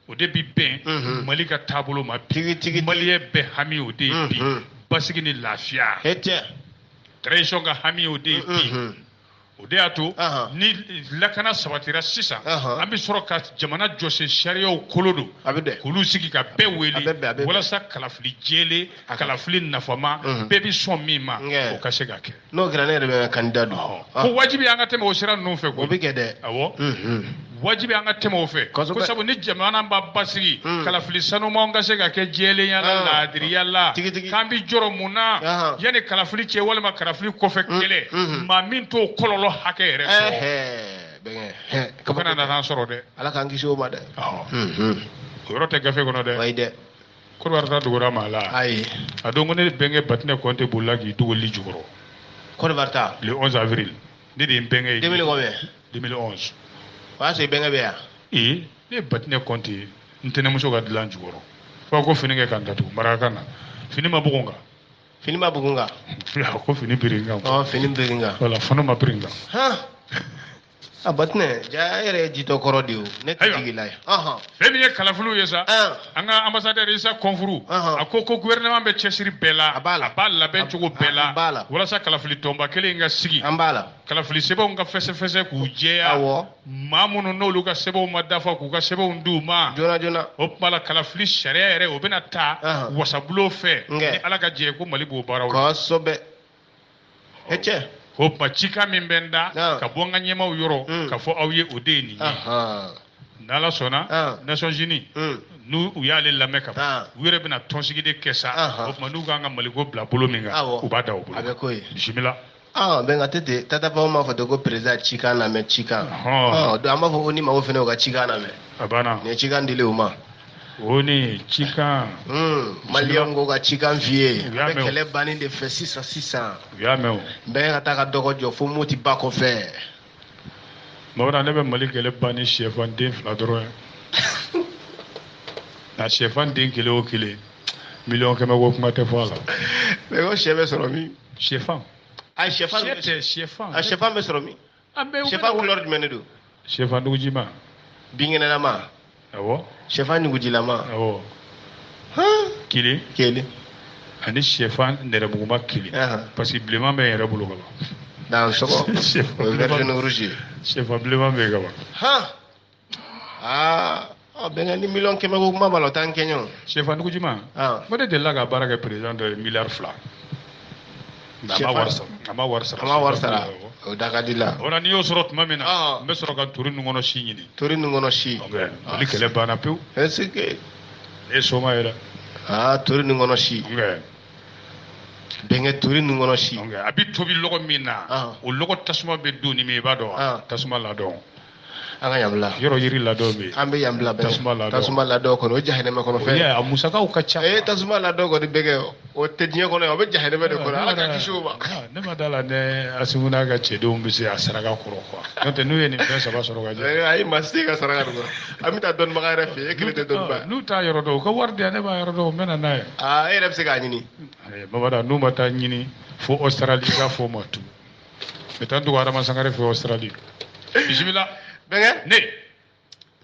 o de bi bɛn Mali ka taabolo ma bi maliyɛn bɛɛ hami o de ye bi basigi ni lafiya tradition ka hami o de ye bi o de y'a to ni lakana sabatira sisan an bɛ sɔrɔ ka jamana jɔsen sariyaw kolo don k'olu sigi ka bɛɛ wele walasa kalafili jɛlen kalafili nafama bɛɛ bɛ sɔn min ma o ka se ka kɛ n'o kɛra ne yɛrɛ bɛ candidat don ko wajibi an ka tɛmɛ o sira ninnu fɛ o bɛ kɛ dɛ awɔ wajibi an ka tɛmɛ o fɛ ko sabu ni jamana b'a basigi kalafili sanumanw ka se ka kɛ jɛlenya la laadiriya la k'an bɛ jɔrɔ mun na yanni kalafili cɛ walima kalafili kɔfɛ kɛlɛ maa min t'o kɔlɔlɔ hakɛ yɛrɛ sɔrɔ o kana na n'an sɔrɔ dɛ ala k'an kisi o ma dɛ o yɔrɔ tɛ gafe kɔnɔ dɛ ayi dɛ Côte ta dogora ma la ayi a don ko ne bɛnkɛ Batinɛ Kɔnte bolila k'i dogo li jukɔrɔ Côte d'Ivoire ta le 11 avril ne de ye n bɛnkɛ ye 2011 o y'a sɔrɔ i bɛnkɛ bɛ yan ne ye Batinɛ Kɔnte n tɛnɛmuso ka dilan jukɔrɔ fo ko fini kɛ k'an datugu marakakan na fini ma bugun kan fini ma bugun kan ko fini biri n kan fini biri n kan wala fana ma biri n kan a Batinɛ ja yɛrɛ jitɔ kɔrɔ de o ne tɛ jigi la ye fɛn min ye kalafiliw ye sa an ka ambassadeur Issa Konfuru a ko gouvernement bɛ cɛsiri bɛɛ la a b'a labɛn cogo bɛɛ la walasa kalafili tɔnba kelen ka sigi an b'a la kalafili sɛbɛnw ka fɛsɛfɛsɛ k'u jɛya maa minnu n'olu ka sɛbɛnw ma dafa k'u ka sɛbɛnw d'u ma joona joona o tuma la kalafili sariya yɛrɛ o bɛna taa wasabulo fɛ ni Ala ka jɛ ko Mali b'o baaraw la kosɛbɛ cɛ o tuma cikan min bɛ n da ka bɔ n ka ɲɛmaaw yɔrɔ ka fɔ aw ye o de ye nin ye n'Ala sɔnna Nations Unies n'u y'ale lamɛn ka ban u yɛrɛ bɛna tɔnsigi de kɛ sa o tuma n'u k'an ka Maliko bila bolo min kan u b'a da o bolo a bɛ k'o ye bisimila bɛn ka tɛ ten Tatafaw m'a fɔ ten ko président cikan lamɛn cikan an b'a fɔ ko ni mago fana o ka cikan lamɛn a banna nin ye cikan dilen o ma o ni cikan maliyɛnw ko ka cikan f'i ye a bɛ kɛlɛ bannen de fɛ sisan u y'a mɛn o bɛɛ ka taa ka dɔgɔ jɔ fo Moti ba kɔfɛ Mawura ne bɛ Mali kɛlɛ bannen sɛfan den 2 dɔrɔn ye na chefan den kele o kele million kɛmɛ ko kuma tɛ fɔ a la mais ko sɛ bɛ sɔrɔ min chefan a chefan chefan a chefan bɛ sɔrɔ min chefan couleur jumɛn de don chefan dugujima binkɛnɛlama awɔ chefan nugujilama awɔ kelen ani chefan nɛrɛmuguma kelen parce que bilenman bɛ yɛrɛ bolo kaban dans sɔgɔ o ye vert jaune rouge chefan bilenman bɛ kaban bɛnkɛ ni million kɛmɛ ko kuma b'a la o t'an kɛɲɛ o chefan dugujima ko ne delila ka baara kɛ président de miliyari 2 a ma wari sara o da ka di la o la n'i y'o sɔrɔ tuma min na n bɛ sɔrɔ ka tori nun kɔnɔ si ɲini tori nun kɔnɔ si ni kɛlɛ banna pewu est-ce que ne ye soma ye dɛ tori nun kɔnɔ si bɛnkɛ tori nun kɔnɔ si a bɛ tobi lɔgɔ min na o lɔgɔ tasuma bɛ don ni min i b'a dɔn tasuma ladɔn an ka yan bila yɔrɔ yiri ladɔn bɛ yen an bɛ yan bila tasuma ladɔn kɔnɔ o ye jahanɛmɛ kɔnɔ fɛn a musakaw ka ca tasuma ladɔn kɔni bɛ kɛ o tɛ diɲɛ kɔnɔ o bɛ jahanɛmɛ de kɔnɔ ala ka kisi o ma ne ma d'a la ne Asimu n'a ka cɛdenw bɛ se a saraka kɔrɔ quoi n'o tɛ n'u ye nin fɛn saba sɔrɔ ka jɛ ayi maa si tɛ ka saraka de kɔrɔ an bɛ taa dɔnnibaga yɛrɛ fɛ yen e kelen tɛ dɔnnibaga n'u t'a yɔrɔ dɔn u ka wari di yan ne b'a yɔrɔ dɔn u bɛ na n'a ye e yɛrɛ bɛ se k'a ɲini Mamada n'u ma taa ɲini fo Australie i ka fɔ ma tu n bɛ taa n dogo Adama Sangare fɛ Australie bisimila bɛnkɛ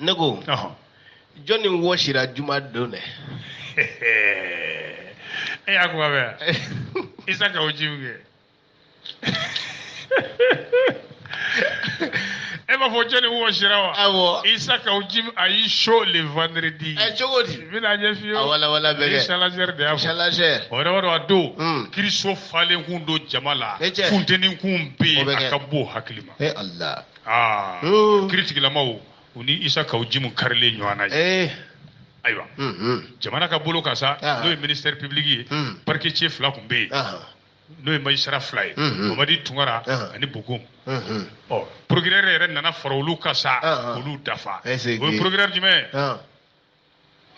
ne ko jɔn ni wɔsira juma don dɛ e y'a kuma mɛn Isa ka o ji min kɛ e b'a fɔ jɔn ni wɔsira wa awɔ Isa ka o ji a y'i show le vendredi cogo di n bɛna ɲɛ f'i ye wala bɛnkɛ challenger de y'a fɔ challenger o yɛrɛ b'a dɔn a don kiriso falen kun don jama la funteni kun bɛ yen a ka bon hakili ma Allah kiri tigilamaw u ni Isa ka o ji min karilen ɲɔgɔn na ye ayiwa jamana ka bolo kan sa n'o ye ministère public ye parquet cɛ 2 kun bɛ yen n'o ye magistrat 2 ye Mamadi Tunkara ani Bokom procureur yɛrɛ nana fara olu kan sa olu dafa o ye procureur jumɛn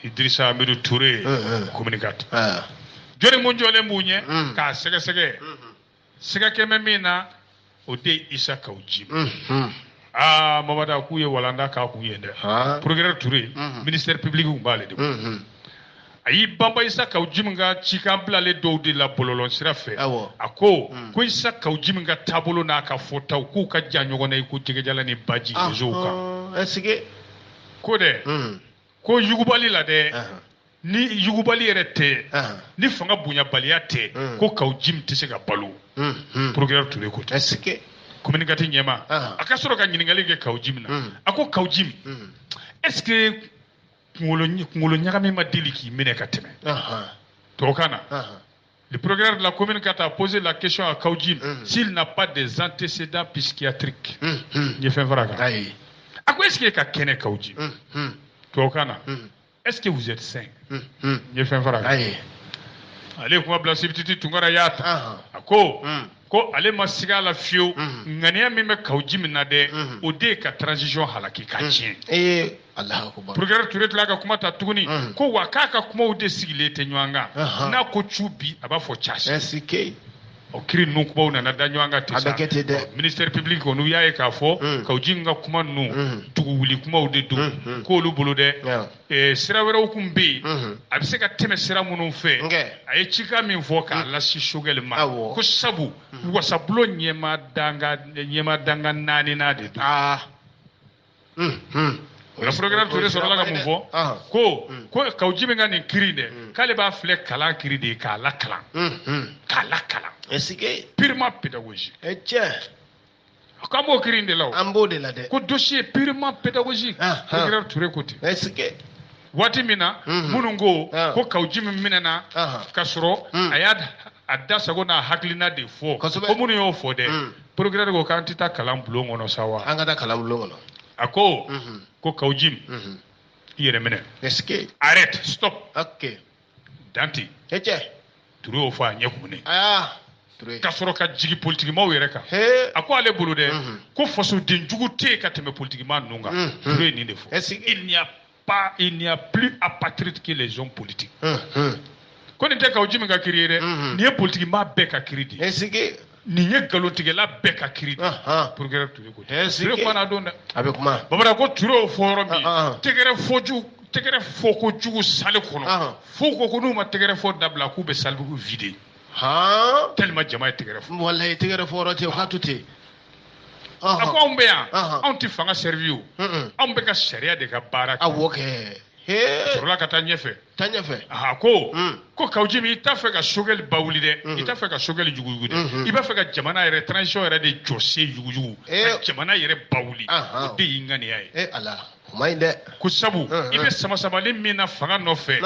Idrissa Amidou Touré communicateur jɔnni mun jɔlen b'u ɲɛ k'a sɛgɛsɛgɛ sɛgɛ kɛmɛ min na o de ye Isa ka o ji Mamada k'u ye walanda k'a kun ye dɛ procureur Touré ministère public kun b'ale de bolo a y'i banba Isa ka o ji min ka cikan bilalen dɔw de la bɔlɔlɔ sira fɛ a ko Isa ka o ji min ka taabolo n'a ka fɔtaw k'u ka jan ɲɔgɔn na i ko jɛgɛjala ni baji réseau kan ko dɛ ko yugubali la dɛ ni yugubali yɛrɛ tɛ ni fanga bonyabaliya tɛ ko ka o ji min tɛ se ka balo procureur Touré ko tɛ communicateur ɲɛma a ka sɔrɔ ka ɲininkali kɛ ka o ji min na a ko ka o ji min est-ce que kunkolo ɲagami ma deli k'i minɛ ka tɛmɛ tubabukan na le procureur de la commune a posé la question à Kaoujim s'il n'a pas des antécédents psychiatriques n ye fɛn fara kan a ko est-ce que ka kɛnɛ Kaoujim tubabukan na est-ce que vous êtes sain n ye fɛn fara kan ale ye kuma bila Sibiti Tunkara y'a ta a ko ale ma siga la fiyewu ŋaniya min bɛ Kaoji min na dɛ o de ye ka transition halaki ka tiɲɛ procureur Touré tila ka kuma ta tuguni ko wa k'a ka kumaw de sigilen tɛ ɲɔgɔn kan n'a ko cu bi a b'a fɔ casi o kiri ninnu kumaw nana da ɲɔgɔn kan ten sa ministère public n'u y'a ye k'a fɔ Kaoji ka kuma ninnu tugu wuli kumaw de don k'olu bolo dɛ sira wɛrɛw kun bɛ yen a bɛ se ka tɛmɛ sira minnu fɛ a ye cikan min fɔ k'a lasi Sogɛli ma ko sabu wasabulo ɲɛma danga 4nan de don o la procureur Touré sɔrɔla ka mun fɔ ko Kaoji min ka nin kiri dɛ k'ale b'a filɛ kalan kiri de ye k'a lakalan purement pédagogique k'an b'o kiri in de la o an b'o de la dɛ ko dossier purement pédagogique procureur Touré ko ten waati min na minnu ko Kaoji min minɛna ka sɔrɔ a y'a da sago n'a hakilina de fɔ ko minnu y'o fɔ dɛ procureur ko k'an tɛ taa kalan bulon kɔnɔ sa wa an ka taa kalan bulon kɔnɔ a ko Kaoji i yɛrɛ minɛ arrête stop Danti Touré y'o fɔ a ɲɛ kumunen ka sɔrɔ ka jigin politikimaw yɛrɛ kan a ko ale bolo dɛ ko fasoden jugu tɛ yen ka tɛmɛ politikiman ninnu kan Touré ye nin de fɔ il n'y a plus apatride que les hommes politiques ko nin tɛ Kaoji min ka kiri ye dɛ nin ye politikiman bɛɛ ka kiri de ye nin ye nkalontigɛla bɛɛ ka kiri de ye procureur Touré ko Touré kumana don dɛ a bɛ kuma Babara ko Touré y'o fɔ yɔrɔ min tɛgɛrɛ tɛgɛrɛ fɔ ko jugu salle kɔnɔ fo ko n'u ma tɛgɛrɛ fɔ dabila k'u bɛ salle ko vider tellement jama ye tɛgɛrɛ fɔ wallahi tɛgɛrɛ fɔ te o ka to ten a ko anw bɛ yan anw tɛ fanga servi o anw bɛ ka sariya de ka baara kɛ awɔ kɛ sɔrɔla ka taa ɲɛfɛ a ko Kawujimi i t'a fɛ ka Sogɛli ba wuli dɛ i t'a fɛ ka Sogɛli jugujugu dɛ i b'a fɛ ka jamana yɛrɛ transition yɛrɛ de jɔ sen jugujugu ka jamana yɛrɛ ba wuli o de y'i ŋaniya ye ala o ma ɲi dɛ ko sabu i bɛ sama-samali min na fanga nɔfɛ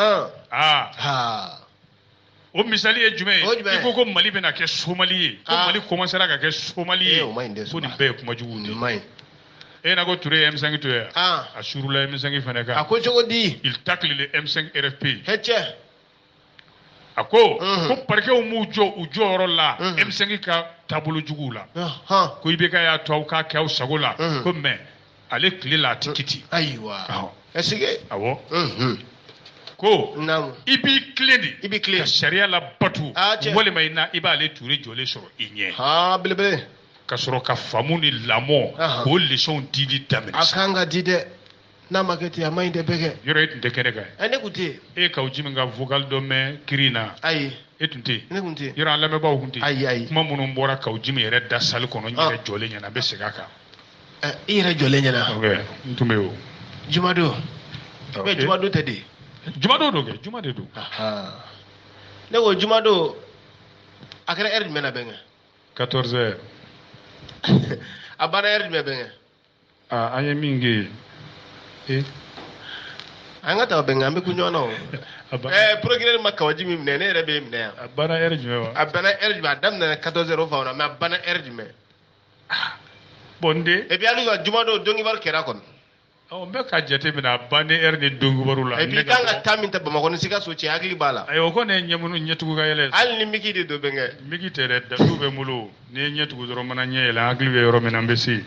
o misali ye jumɛn ye i ko Mali bɛna kɛ Somali ye ko Mali commencera ka kɛ Somali ye ko nin bɛɛ ye kuma jugu de ye e na ko Touré ye M5 to ye a surula M5 fana kan a ko cogo di il tacle le M5 RFP hɛcɛ a ko parquet m'u jɔ u jɔyɔrɔ la M5 ka taabolo juguw la ko IBK y'a to aw k'a kɛ aw sago la ko mais ale tile la a tɛ kiti ayiwa est-ce que awɔ ko i b'i tilen de ka sariya la batu walima i b'ale Touré jɔlen sɔrɔ i ɲɛ belebele ka sɔrɔ ka faamu ni lamɔ k'o leçon dili daminɛ a kan ka di dɛ n'a ma kɛ ten a ma ɲi dɛ bɛɛ kɛ yɔrɔ e tun tɛ kɛnɛ kan ne tun tɛ yen e Kawujimi ka vocal dɔ mɛn kiri in na ayi e tun tɛ yen ne tun tɛ yen yɔrɔ an lamɛnbaaw tun tɛ yen ayi kuma minnu bɔra Kawujimi yɛrɛ da salle kɔnɔ n yɛrɛ jɔlen ɲɛna n bɛ segin a kan i yɛrɛ jɔlen ɲɛna n tun bɛ yen o Jumadon Jumadon tɛ de Jumadon don kɛ Juma de don ne ko Jumadon a kɛra heure jumɛn na bɛnkɛ 14 heures a banna heure jumɛn bɛnkɛ an ye min kɛ an ka taa bɛnkɛ an bɛ kun ɲɔgɔn na o procureur ma Kawujimi minɛ ne yɛrɛ bɛ minɛ yan a banna heure jumɛn wa a banna heure jumɛn a daminɛ 14 heures o faamu na mais a banna heure jumɛn bon n den et puis hali ka Jumadon dɔnkibaru kɛra kɔni n bɛ ka jate minɛ a bannen heure ni dɔnkibaru la et puis kan ka taa min ta Bamakɔ ni Sikaso cɛ hakili b'a la ayiwa o kɔni ye ɲɛtugu ka yɛlɛ hali ni miki de don bɛnkɛ miki tɛ dɛ datugu bɛ n bolo n'i ye ɲɛtugu dɔrɔn mana ɲɛ yɛlɛ hakili bɛ yɔrɔ min na n bɛ se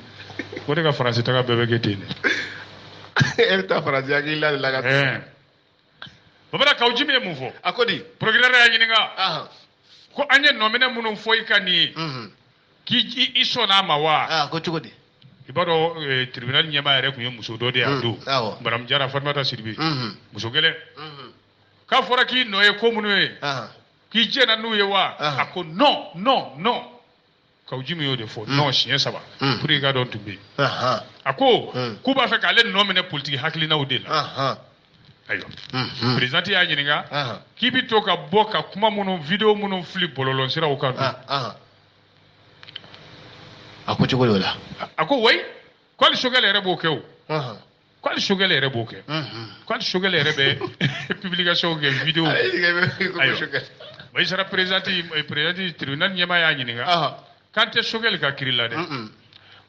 o de ka Faransi taga bɛɛ bɛ kɛ ten de e bɛ taa Faransi hakili la de la ka taa Babara Kawujimi ye mun fɔ a ko di procureur y'a ɲininka ko an ye nɔminɛ minnu fɔ i ka nin ye k'i sɔnn'a ma wa ko cogo di i b'a dɔn tribunal ɲɛmaa yɛrɛ tun ye muso dɔ de y'a don Madame Jara Fatumata Sidibe muso gɛlɛn k'a fɔra k'i nɔ ye ko minnu ye k'i jɛna n'u ye wa a ko non non non Kawujimi y'o de fɔ non siɲɛ 3 pour que i ka dɔn tun bɛ yen a ko k'u b'a fɛ k'ale nɔ minɛ politique hakilinaw de la ayiwa président y'a ɲininka k'i bɛ to ka bɔ ka kuma minnu vidéo minnu fili bɔlɔlɔsiraw kan a ko cogo de la a ko oui ko hali Sogɛli yɛrɛ b'o kɛ o ko hali Sogɛli yɛrɛ b'o kɛ ko hali Sogɛli yɛrɛ bɛ publication kɛ vidéo ayiwa i sera président tribunal ɲɛmaa y'a ɲininka k'an tɛ Sogɛli ka kiiri la dɛ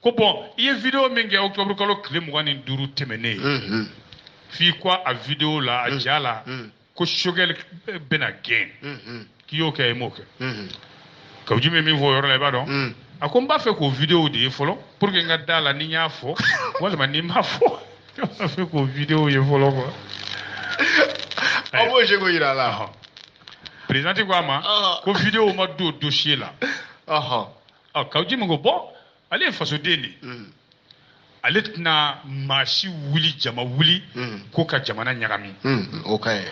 ko bon i ye vidéo min kɛ octobre kalo tile 25 tɛmɛnen ye f'i ko a vidéo la a ja la ko Sogɛli bɛna gɛn k'i y'o kɛ i m'o kɛ Kawujimi ye min fɔ o yɔrɔ la i b'a dɔn a ko n b'a fɛ k'o vidéo de ye fɔlɔ pour que n ka da la ni n y'a fɔ walima ni n m'a fɔ n b'a fɛ k'o vidéo ye fɔlɔ quoi aw b'o seko yira a la président ko a ma ko vidéo ma don dossier la Kawujimi ko bon ale ye fasoden de ale tɛna maa si wuli jama wuli ko ka jamana ɲagami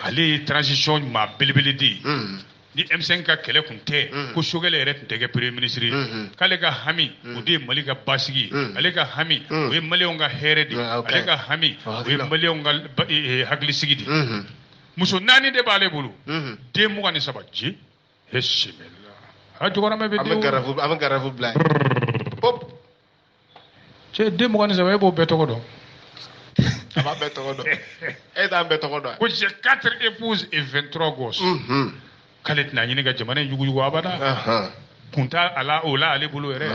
ale ye transition maa belebele de ye ni M5 ka kɛlɛ kun tɛ ko Sogɛli yɛrɛ tun tɛ kɛ premier ministre ye k'ale ka hami o de ye Mali ka basigi ye ale ka hami o ye maliyɛnw ka hɛrɛ de ye ale ka hami o ye maliyɛnw ka hakilisigi de ye muso 4 de b'ale bolo den 23 je bisimila a jɔkɔrɔmɛ bɛ den an bɛ garafu bila pop cɛ den 23 e b'o bɛɛ tɔgɔ dɔn a b'a bɛɛ tɔgɔ dɔn e t'an bɛɛ tɔgɔ dɔn ko j'ai 4 épouses et 23 gosses k'ale tɛna ɲini ka jamana in yugujugu abada kun t'a ala o la ale bolo yɛrɛ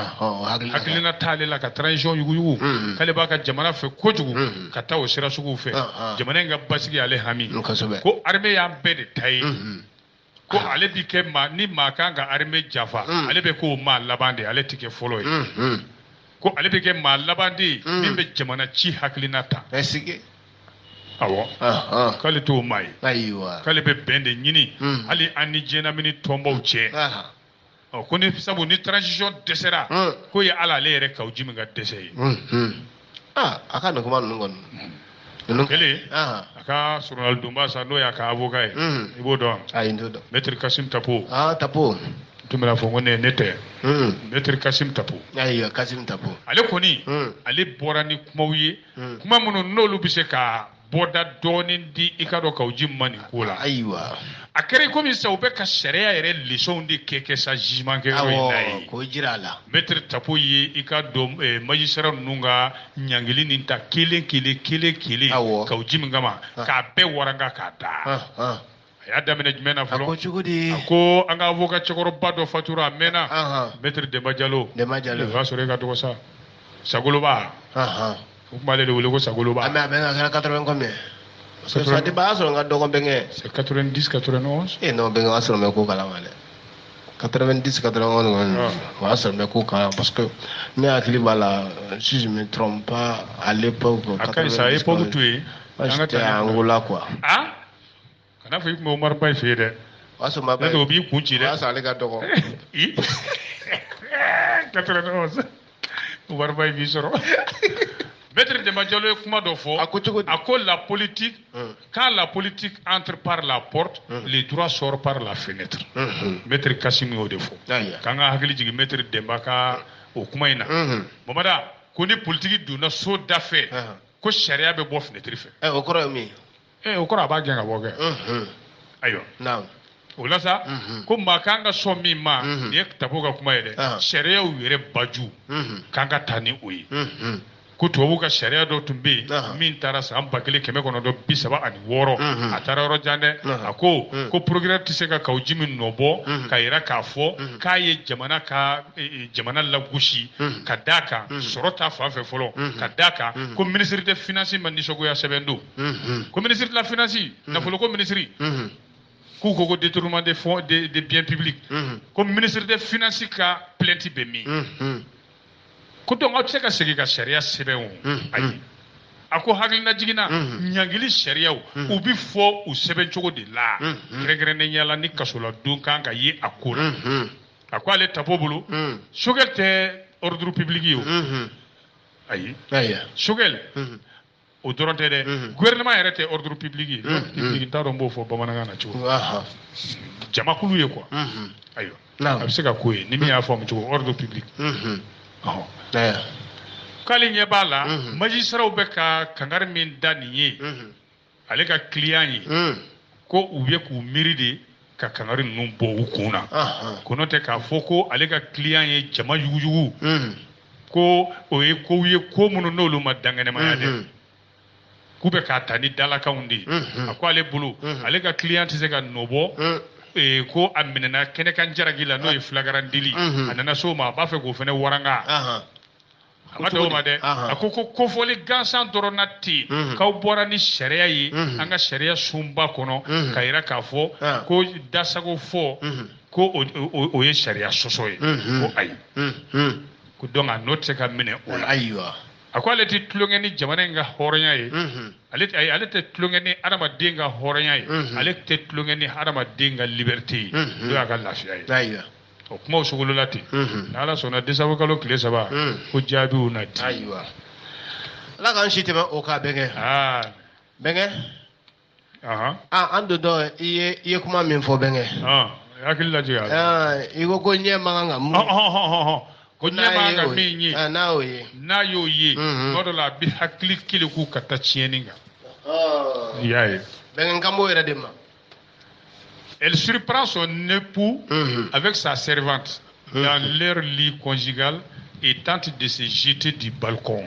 hakilina t'ale la ka transition yuguyugu k'ale b'a ka jamana fɛ kojugu ka taa o sira suguw fɛ jamana in ka basigi ale hami ko armée y'an bɛɛ de ta ye ko ale bi kɛ maa ni maa kan ka armée jafa ale bɛ k'o maa laban de ale tɛ kɛ fɔlɔ ye ko ale bɛ kɛ maa laban de ye min bɛ jamana ci hakilina ta awɔ k'ale t'o maa ye k'ale bɛ bɛn de ɲini hali an ni diɲɛlamini tɔnbaw cɛ ko ni sabu ni transition dɛsɛra ko ye ala ale yɛrɛ Kawujimi ka dɛsɛ ye a ka nin kuma ninnu kɔni kele aka Ronald Dumba sa no ya ka avocat ibo don ay ndo do Maître Kassim Tapo Tapo tumela fo ngone nete Maître Kassim Tapo ay Kassim Tapo ale koni ale bora ni kumawiye kuma munun nolu bise ka boda donin di ikado ka ujimani kula aywa akere komi sa ube ka sharia yere leçon de keke sa jugement ke nai ko jirala Maître Tapo ye ikado magistrat nunga nyangili ninta kele ka ujimi ngama ka be waranga ka da ya damene jumena folo ko chugudi ko anga avocat chokoro bado fatura mena Maître Demba Diallo va sore ka to sa sagoloba kuma le wele ko sagoloba ame abenga 80 combien parce que ça débat sur nga dogo benge c'est 90 91 non benga asro me ko kala wale 90 91 wa asro me ko kala parce que mais akili bala si je me trompe pas à l'époque à ça époque tu j'étais à Angola quoi kana fi mo Omar Bay fi de waso ma bay do bi kunci de waso ale ga dogo 91 Omar Bay bi soro Maître Demba Diallo kuma do fo ako la politique quand la politique entre par la porte les droits sortent par la fenêtre Maître Kassim o de fo kanga hakili jigi Maître Demba ka o kuma ina bomada ko ni politique du na so dafe ko sharia be bo fenêtre fe o koro mi o koro ba genga bo ge ayo naam o la sa ko makanga so mi ma ni taboga kuma yede sharia o yere baju kanga tani oyi ko tubabu ka sharia dɔ tun bɛ yen min taara san 1936 a taara yɔrɔ jan dɛ a ko progrès tɛ se ka kaw ji min nɔbɔ ka yira k'a fɔ k'a ye jamana lagosi ka d'a kan sɔrɔ ta fan fɛ fɔlɔ ka d'a kan ko ministre de finance ma nisɔngoya sɛbɛn don ko ministre de la finance nafolo ko ministre k'u ko détournement des fonds des biens publics ko ministre de finance ka plainte bɛ min ko donc aw tɛ se ka segin ka sariya sɛbɛn o ayi a ko hakilina jiginna ɲangili sariyaw u bi fɔ u sɛbɛn cogo de la kɛrɛnkɛrɛnnenya la ni kasoladon kan ka ye a ko la a ko ale Tapo bolo Choguel tɛ ordre public ye o ayi Choguel o dɔrɔn tɛ dɛ gouvernement yɛrɛ tɛ ordre public ye n t'a dɔn n b'o fɔ bamanankan na cogo jamakulu ye quoi ayiwa a bɛ se ka ko ye ni min y'a faamu cogo ordre public k'ale ɲɛ b'a la magistrat bɛ ka kangari min da nin ye ale ka client ye ko u ye k'u miiri de ka kangari ninnu bɔ u kun na ko n'o tɛ k'a fɔ ko ale ka client ye jama yuguyugu ko o ye kow ye ko minnu n'olu ma dankɛnɛmaya dɛ k'u bɛ k'a ta ni dalakanw de ye a ko ale bolo ale ka client tɛ se ka nɔ bɔ ko a minɛna kɛnɛkan jaragi la n'o ye flagrant délit a nana s'o ma a b'a fɛ k'o fana waranga a ma d'o ma dɛ a ko kofɔli gansan dɔrɔn na ten k'aw bɔra ni sariya ye an ka sariya sunba kɔnɔ ka yira k'a fɔ ko dasago fɔ ko o ye sariya sɔsɔ ye ko ayi ko donc a n'o tɛ se ka minɛ o la a ko ale tɛ tulonkɛ ni jamana in ka hɔrɔnya ye ale tɛ tulonkɛ ni adamaden ka hɔrɔnya ye ale tɛ tulonkɛ ni adamaden ka liberté ye n'o y'a ka lafiya ye o kumaw sogolola ten n'Ala sɔnna décembre kalo tile 3 ko jaabiw na di ayiwa Ala k'an si tɛmɛ o kan bɛnkɛ bɛnkɛ an don dɔ i ye kuma min fɔ bɛnkɛ hakili lajɛ i ko ɲɛ man kan ka mun ko ɲɛ man ka min ye n'a y'o ye n'a y'o ye tuma dɔ la a bɛ hakili kelen k'u ka taa tiɲɛni kan i y'a ye bɛnkɛ kan b'o yɛrɛ de ma. Elle surprend son époux avec sa servante dans leur lit conjugal et tente de se jeter du balcon.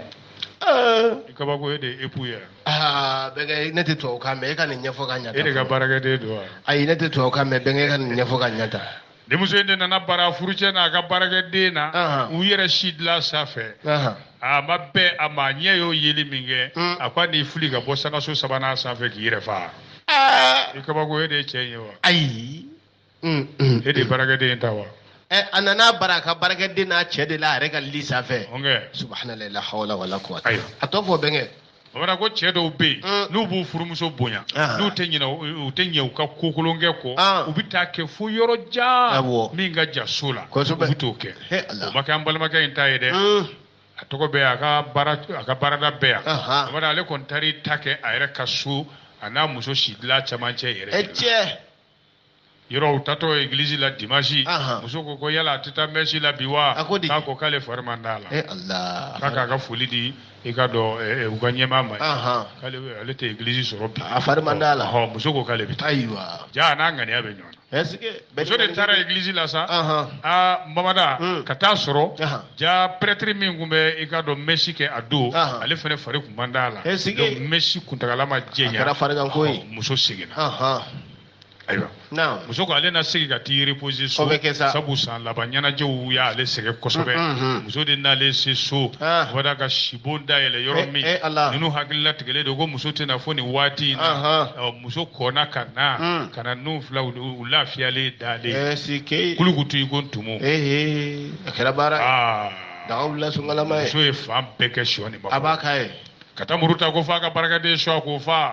Kabako ye de époux ya. Bɛnkɛ ne tɛ tubabu kan mɛn e ka nin ɲɛfɔ ka ɲa ta. E de ka baarakɛden don wa? Ayi ne tɛ tubabu kan mɛn bɛnkɛ e ka nin ɲɛfɔ ka ɲa ta. Denmuso in de nana bara furucɛ n'a ka baarakɛden na u yɛrɛ si dilan sanfɛ. A ma bɛn a ma ɲɛ y'o yeli min kɛ a ko a n'i fili ka bɔ sangaso 3nan sanfɛ k'i yɛrɛ faga. I kabako e de ye cɛ in ye wa? Ayi. E de ye baarakɛden in ta wa? A nana bara a ka baarakɛden n'a cɛ de la a yɛrɛ ka lit sanfɛ. Subhanallah la hawla wala quwwata. A tɔ fɔ bɛnkɛ. Bamanan ko cɛ dɔw bɛ yen n'u b'u furumuso bonya n'u tɛ ɲinɛ u tɛ ɲɛ u ka ko kolonkɛ kɔ u bɛ taa kɛ fo yɔrɔ jan min ka jan so la u bɛ t'o kɛ o ma kɛ an balimakɛ in ta ye dɛ a tɔgɔ bɛ a ka baarada bɛɛ yan abada ale kɔni taara ta kɛ a yɛrɛ ka so a n'a muso sidila cɛmancɛ yɛrɛ yɔrɔ u tatɔ église la dimanche muso ko yala a tɛ taa messe la bi wa k'a ko k'ale fari man d'a la k'a k'a ka foli di i ka dɔn u ka ɲɛmaa ma k'ale ale tɛ église sɔrɔ bi a fari man d'a la muso ko k'ale bɛ taa ayiwa ja a n'a ŋaniya bɛ ɲɔgɔn na muso de taara église la sa mamada ka taa sɔrɔ ja prêtre min tun bɛ i ka dɔn messe kɛ a don ale fana fari kun man d'a la donc messe kuntagala ma jɛnya muso seginna ayiwa muso ko ale na segi ka t'i reposer so sabu san laban ɲɛnajɛw y'ale sɛgɛn kosɛbɛ muso de n'ale se so wada ka sibon dayɛlɛ yɔrɔ min ninnu hakilila tigɛlen don ko muso tɛna fɔ nin waati in na muso kɔnna ka na ninnu fila u lafiyalen dalen kulukutu i ko ntumu a kɛra baara daga wulila sunkalama ye muso ye fan bɛɛ kɛ sɔ nin ma a b'a k'a ye ka taa muru ta ko f'a ka barikaden sɔ k'o fa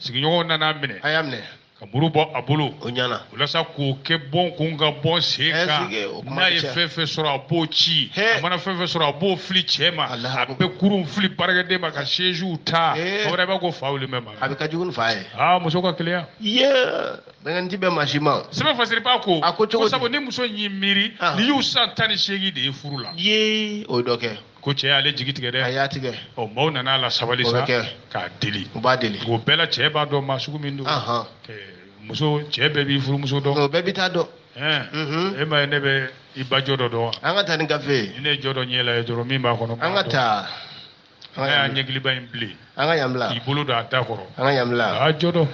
sigiɲɔgɔnw nana minɛ a y'a minɛ ka muru bɔ a bolo o ɲana walasa k'o kɛ bɔn kun ka bɔ sen kan n'a ye fɛn fɛn sɔrɔ a b'o ci a mana fɛn fɛn sɔrɔ a b'o fili cɛ ma a bɛ kurun fili barikaden ma ka siège ta o wɛrɛ b'a ko fa wuli mɛ ma a bɛ ka jugu ni fa ye muso ka keleya bɛnkɛnti bɛ maa si ma sɛbɛn fasiriba ko sabu ni muso y'i miiri n'i y'u san 18 de ye furu la o ye dɔ kɛ ko cɛ y'ale jigi tigɛ dɛ a y'a tigɛ maaw nana la sabali sa k'a deli u b'a deli o bɛɛ la cɛ b'a dɔn maa sugu min don muso cɛ bɛɛ b'i furumuso dɔn o bɛɛ bɛ taa dɔn e ma ye ne bɛ i ba jɔ dɔ dɔn wa an ka taa ni gafe ni ne jɔ dɔ ɲɛ la ye dɔrɔn min b'a kɔnɔ an ka taa an y'a ɲɛkiliba in bilen an ka yan bila k'i bolo don a da kɔrɔ an ka yan bila a jɔ dɔn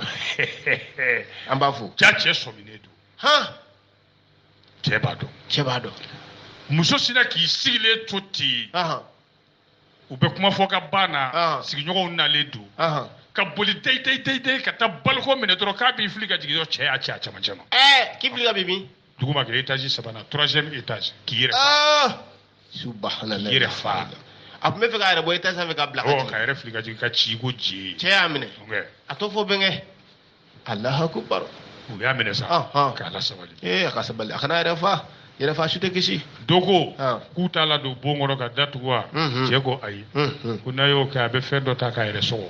an b'a fɔ ja cɛ sɔminen don cɛ b'a dɔn muso sina k'i sigilen to ten u bɛ kuma fɔ ka ban na sigiɲɔgɔnw nalen don ka boli tei ka taa baliko minɛ dɔrɔn k'a b'i fili ka jigin cɛ y'a cɛ a cɛmancɛ ma k'i fili ka bi min duguma kɛ étage sabanan 3e étage k'i yɛrɛ fa subhanallah yɛrɛ fa a tun bɛ fɛ k'a yɛrɛ bɔ étage sanfɛ ka bila ka yɛrɛ fili ka jigin ka ci ko ji cɛ y'a minɛ a t'o fɔ bɛnkɛ Allahu akbar u y'a minɛ sa k'a lasabali a ka sabali a kana yɛrɛ fa su tɛ kisi dogo k'u t'a la don bon kɔnɔ ka datugu wa cɛ ko ayi ko n'a y'o kɛ a bɛ fɛn dɔ ta k'a yɛrɛ sɔgɔ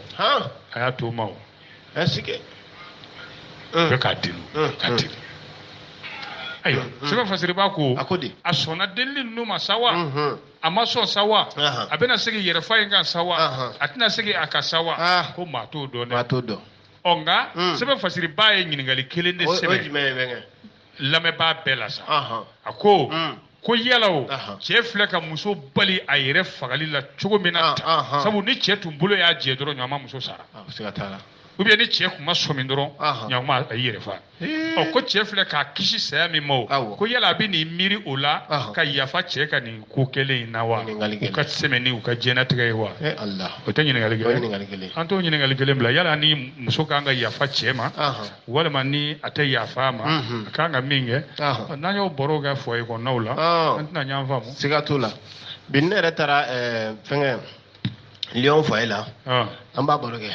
a y'a to ma o ɛsike bɛ k'a deli ayiwa sɛbɛn fasiriba ko a sɔnna delili ninnu ma sa wa a ma sɔn sa wa a bɛna segin yɛrɛfa in kan sa wa a tɛna segin a kan sa wa ko maa t'o dɔn dɛ nka sɛbɛn fasiriba ye ɲininkali kelen de sɛbɛn lamɛnbaa bɛɛ la sa a ko yala o cɛ filɛ ka muso bali a yɛrɛ fagali la cogo min na tan sabu ni cɛ tun bolo y'a jɛ dɔrɔn ɲama muso sara ou bien ni cɛ kun ma sɔn min dɔrɔn ɲama a yɛrɛ fa ko cɛ filɛ k'a kisi saya min ma o ko yala a bɛ nin miiri o la ka yafa cɛ ka nin ko kelen in na wa u ka sɛmɛni u ka diɲɛnatigɛ ye wa o tɛ ɲininkali kelen an t'o ɲininkali kelen bila yala ni muso kan ka yafa cɛ ma walima ni a tɛ yafa a ma a kan ka min kɛ n'an y'o baro kɛ foyer kɔnɔnaw la an tɛna ɲɔgɔn faamu siga t'o la bi ne yɛrɛ taara fɛnkɛ Lyon foyer la an b'a baro kɛ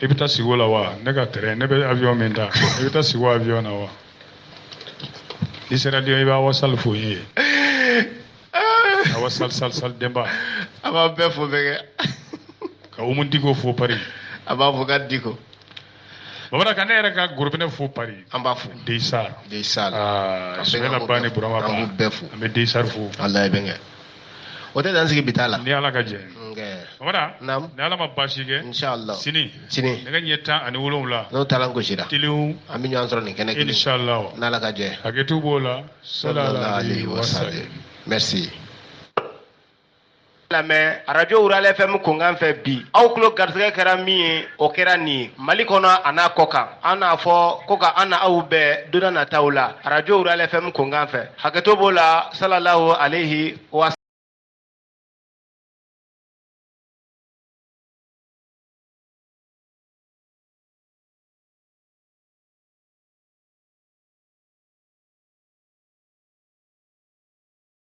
i bɛ taa sigi o la wa ne ka terrain ne bɛ avion min ta i bɛ taa sigi o avion na wa n'i sera Lyon i b'a wasali fo n ye a wasali denba a b'a bɛɛ fo bɛɛ kɛ ka Umu Diko fo Paris a b'a fɔ ka Diko babara ka ne yɛrɛ ka gorobinɛ fo Paris an b'a fo Deisar Sɛbɛla Ba ni Burama Ba an b'u bɛɛ fo an bɛ Deisar fo walahi bɛnkɛ o tɛ dan sigi bi t'a la ni Ala ka jɛ babara ni Ala ma baasi kɛ inshallah sini nɛgɛ ɲɛ 17 n'o taara n gosira teliw an bɛ ɲɔgɔn sɔrɔ nin kɛnɛ kelen inshallah n'Ala ka jɛ hakɛto b'o la sallallahu alaihi wasallam merci lamɛn radio Ural FM konkan fɛ bi aw tulo garisɛgɛ kɛra min ye o kɛra nin ye Mali kɔnɔ a n'a kɔ kan an n'a fɔ ko ka an na aw bɛɛ don nataw la radio Ural FM konkan fɛ hakɛto b'o la sallallahu alaihi wasallam